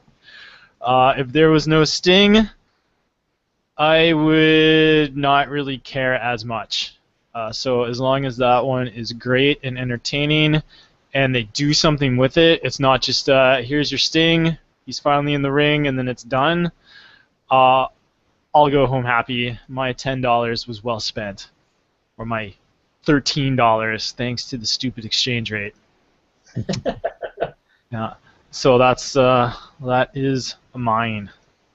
If there was no Sting, I would not really care as much. So as long as that one is great and entertaining, and they do something with it, it's not just here's your Sting, he's finally in the ring, and then it's done. I'll go home happy. My $10 was well spent, or my $13, thanks to the stupid exchange rate. Yeah. So that is mine.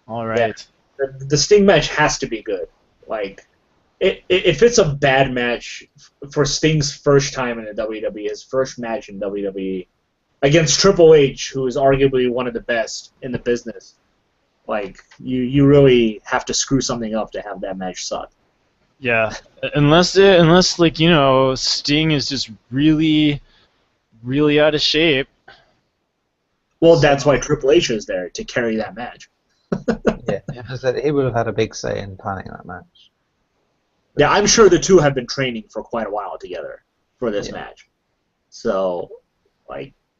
All right. The Sting match has to be good. Like, if it's a bad match for Sting's first time in the WWE, his first match in WWE, against Triple H, who is arguably one of the best in the business, like, you really have to screw something up to have that match suck. Yeah. Unless like, you know, Sting is just really, really out of shape. Well, that's why Triple H is there to carry that match. Yeah, because he would have had a big say in planning that match. Yeah, I'm sure the two have been training for quite a while together for this Yeah. match. So,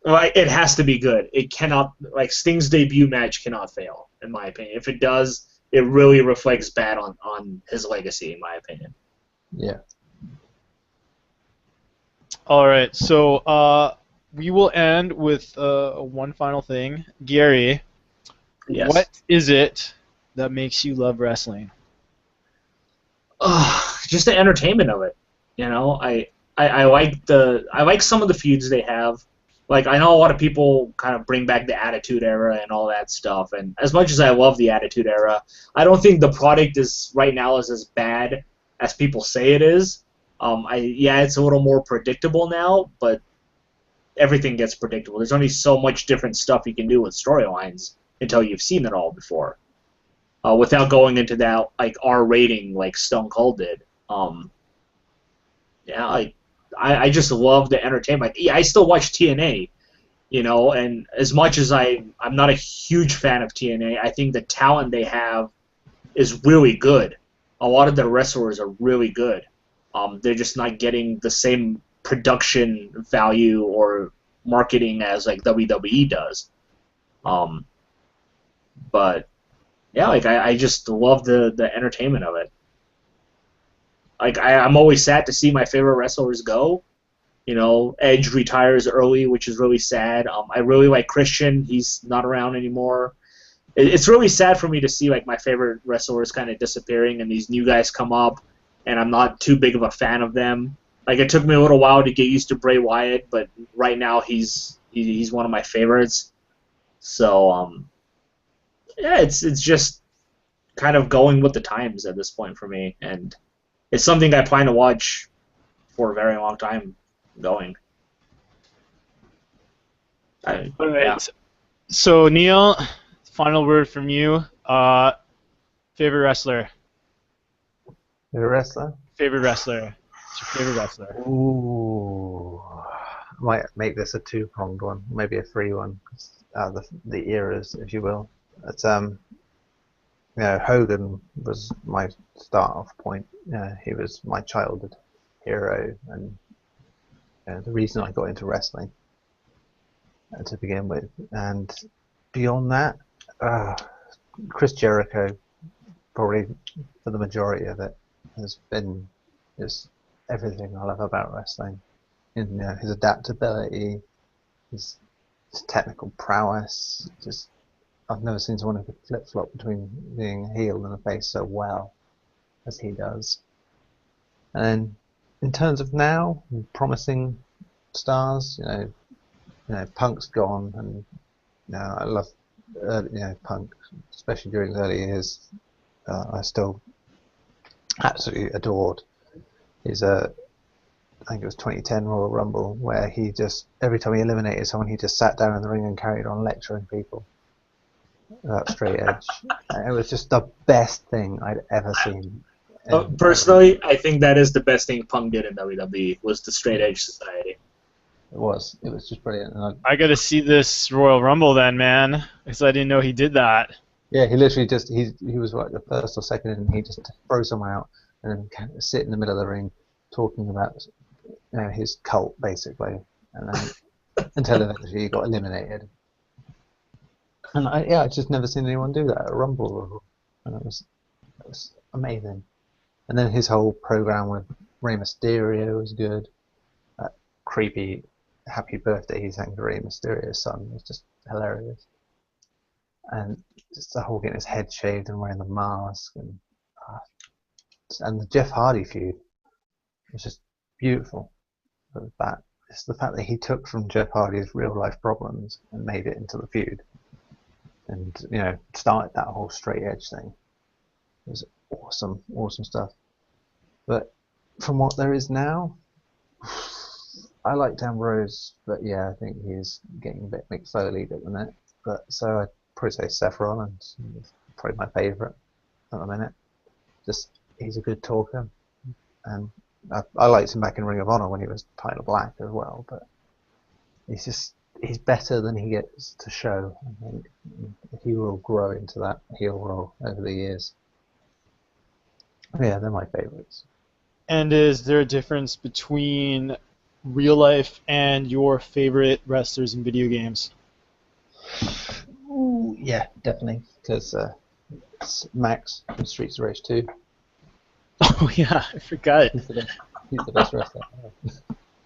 it has to be good. It cannot, Sting's debut match cannot fail, in my opinion. If it does, it really reflects bad on his legacy, in my opinion. Yeah. All right, so we will end with one final thing. Gary, Yes. what is it that makes you love wrestling? Just the entertainment of it. You know, I like some of the feuds they have. Like, I know a lot of people kind of bring back the Attitude Era and all that stuff, and as much as I love the Attitude Era, I don't think the product is right now is as bad as people say it is. It's a little more predictable now, but everything gets predictable. There's only so much different stuff you can do with storylines until you've seen it all before. Without going into that R rating like Stone Cold did. I just love the entertainment. Yeah, I still watch TNA, and as much as I'm not a huge fan of TNA, I think the talent they have is really good. A lot of the wrestlers are really good. They're just not getting the same production value or marketing as WWE does. But yeah, I just love the entertainment of it. I'm always sad to see my favorite wrestlers go. Edge retires early, which is really sad. I really like Christian. He's not around anymore. It's really sad for me to see my favorite wrestlers kind of disappearing and these new guys come up, and I'm not too big of a fan of them. It took me a little while to get used to Bray Wyatt, but right now he's one of my favorites. So it's just kind of going with the times at this point for me, and it's something I plan to watch for a very long time going. All right. Yeah. So Neil, final word from you. Favorite wrestler. Favorite wrestler. Favorite wrestler. What's your favorite wrestler? Ooh, I might make this a two-pronged one, maybe a three one. The eras, if you will. It's Hogan was my start-off point. He was my childhood hero, and the reason I got into wrestling to begin with. And beyond that, Chris Jericho, probably for the majority of it, has been just everything I love about wrestling. In his adaptability, his technical prowess. Just I've never seen someone who could flip-flop between being a heel and a face so well as he does. And in terms of now, promising stars, Punk's gone, and I love Punk, especially during his early years. I still absolutely adored his I think it was 2010 Royal Rumble, where he just every time he eliminated someone, he just sat down in the ring and carried on lecturing people about straight edge. It was just the best thing I'd ever seen. Personally, I think that is the best thing Punk did in WWE was the Straight Edge Society. It was just brilliant. And I got to see this Royal Rumble then, man, because I didn't know he did that. Yeah, he literally just he was like the first or second, and he just throws someone out and then sit in the middle of the ring talking about his cult basically, and then until eventually he got eliminated. And I just never seen anyone do that at a Rumble, and it was amazing. And then his whole program with Rey Mysterio was good. That creepy happy birthday he sang to Rey Mysterio's son was just hilarious. And just the whole getting his head shaved and wearing the mask, and the Jeff Hardy feud was just beautiful. It's the fact that he took from Jeff Hardy's real life problems and made it into the feud, and started that whole straight edge thing. It was awesome stuff. But from what there is now, I like Ambrose, but I think he's getting a bit Mick Foley'd at the minute. But so I'd probably say Seth Rollins is probably my favourite at the minute. Just he's a good talker, and I liked him back in Ring of Honor when he was Tyler Black as well. But he's just he's better than he gets to show. I think he will grow into that heel role over the years. Yeah, they're my favourites. And is there a difference between real life and your favorite wrestlers in video games? Ooh, yeah, definitely, because Max from Streets of Rage 2. Oh yeah, I forgot. He's the best wrestler.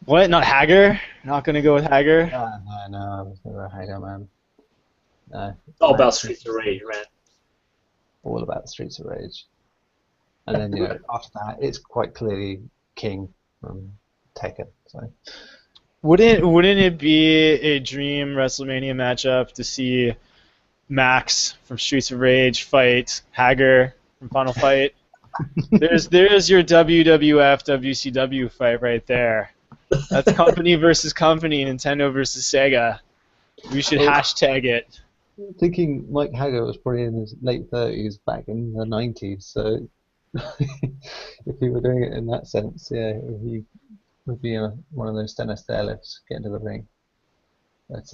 What? Not Hager? Not gonna go with Hager? No, I was never a Hager man. No, All about Max Streets is of Rage, man. all about Streets of Rage. And then after that, it's quite clearly King from Tekken. So Wouldn't it be a dream WrestleMania matchup to see Max from Streets of Rage fight Hager from Final Fight? There's your WWF WCW fight right there. That's company versus company, Nintendo versus Sega. We should hashtag it. thinking Mike Hager was probably in his late 30s back in the 90s. So if he were doing it in that sense, yeah, he would be one of those Dennis stairlifts getting to the ring. But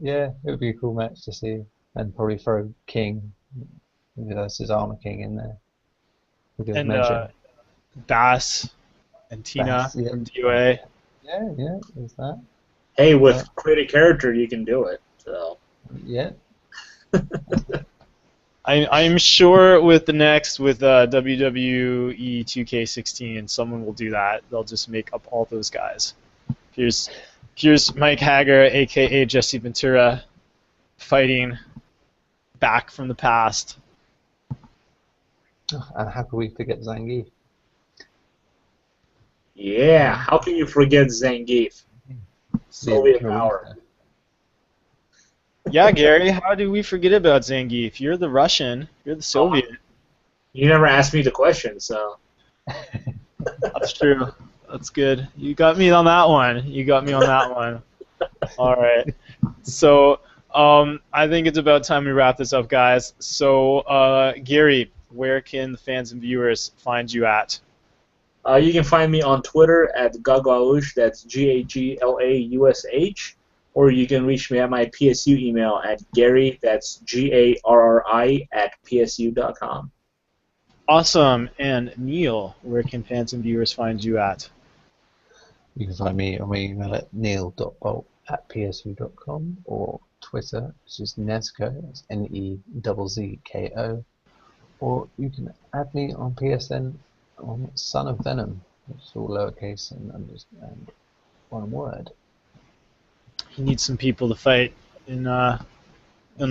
yeah, it would be a cool match to see, and probably throw King versus Armor King in there. For good And measure. Bass and Tina Bass, yeah. from DOA. Yeah, there's that. Hey, with create a character, you can do it. So Yeah. I'm sure with WWE 2K16, someone will do that. They'll just make up all those guys. Here's Mike Hager, aka Jesse Ventura, fighting back from the past. And how could we forget Zangief? yeah, how can you forget Zangief? Soviet power. Yeah, Gary, how do we forget about Zangief? You're the Russian. You're the Soviet. You never asked me the question, so. That's true. That's good. You got me on that one. All right. So I think it's about time we wrap this up, guys. So, Gary, where can the fans and viewers find you at? You can find me on Twitter at Gaglaush, that's GAGLAUSH, or you can reach me at my PSU email at Gary, that's GARRI, @PSU.com. Awesome. And Neil, where can fans and viewers find you at? You can find me on my email at neil.bolt@psu.com, or Twitter, which is Nezko, that's NEZZKO, or you can add me on PSN on Son of Venom, which is all lowercase and one word. He needs some people to fight in the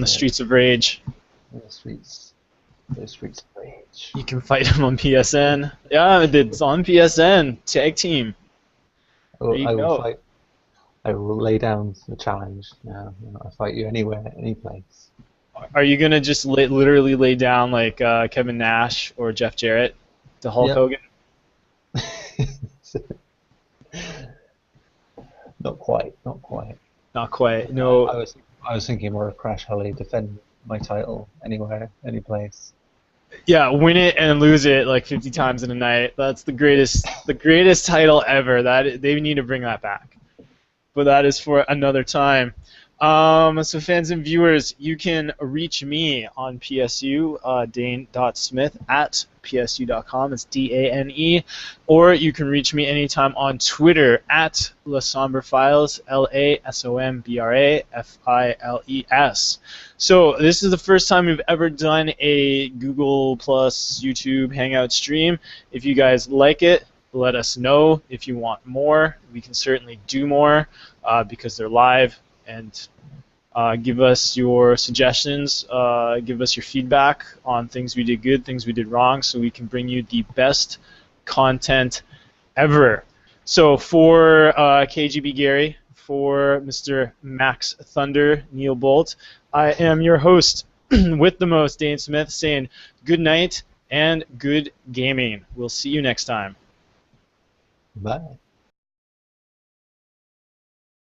Streets of Rage. The streets of rage. You can fight him on PSN. Yeah, it's on PSN. Tag team. There you go. I will lay down the challenge now. I'll fight you anywhere, any place. Are you gonna just literally lay down like Kevin Nash or Jeff Jarrett to Hulk Hogan? Not quite. Not quite. No. I was thinking more of Crash Holly defend my title anywhere, any place. Yeah, win it and lose it like 50 times in a night. That's the greatest title ever. That they need to bring that back. But that is for another time. So fans and viewers, you can reach me on PSU, Dane.Smith at PSU.com. It's DANE. Or you can reach me anytime on Twitter at LaSombraFiles, LASOMBRAFILES. So this is the first time we've ever done a Google Plus YouTube Hangout stream. If you guys like it, let us know. If you want more, we can certainly do more because they're live. And give us your suggestions, give us your feedback on things we did good, things we did wrong, so we can bring you the best content ever. So for KGB Gary, for Mr. Max Thunder, Neil Bolt, I am your host with the most, Dane Smith, saying good night and good gaming. We'll see you next time. Bye.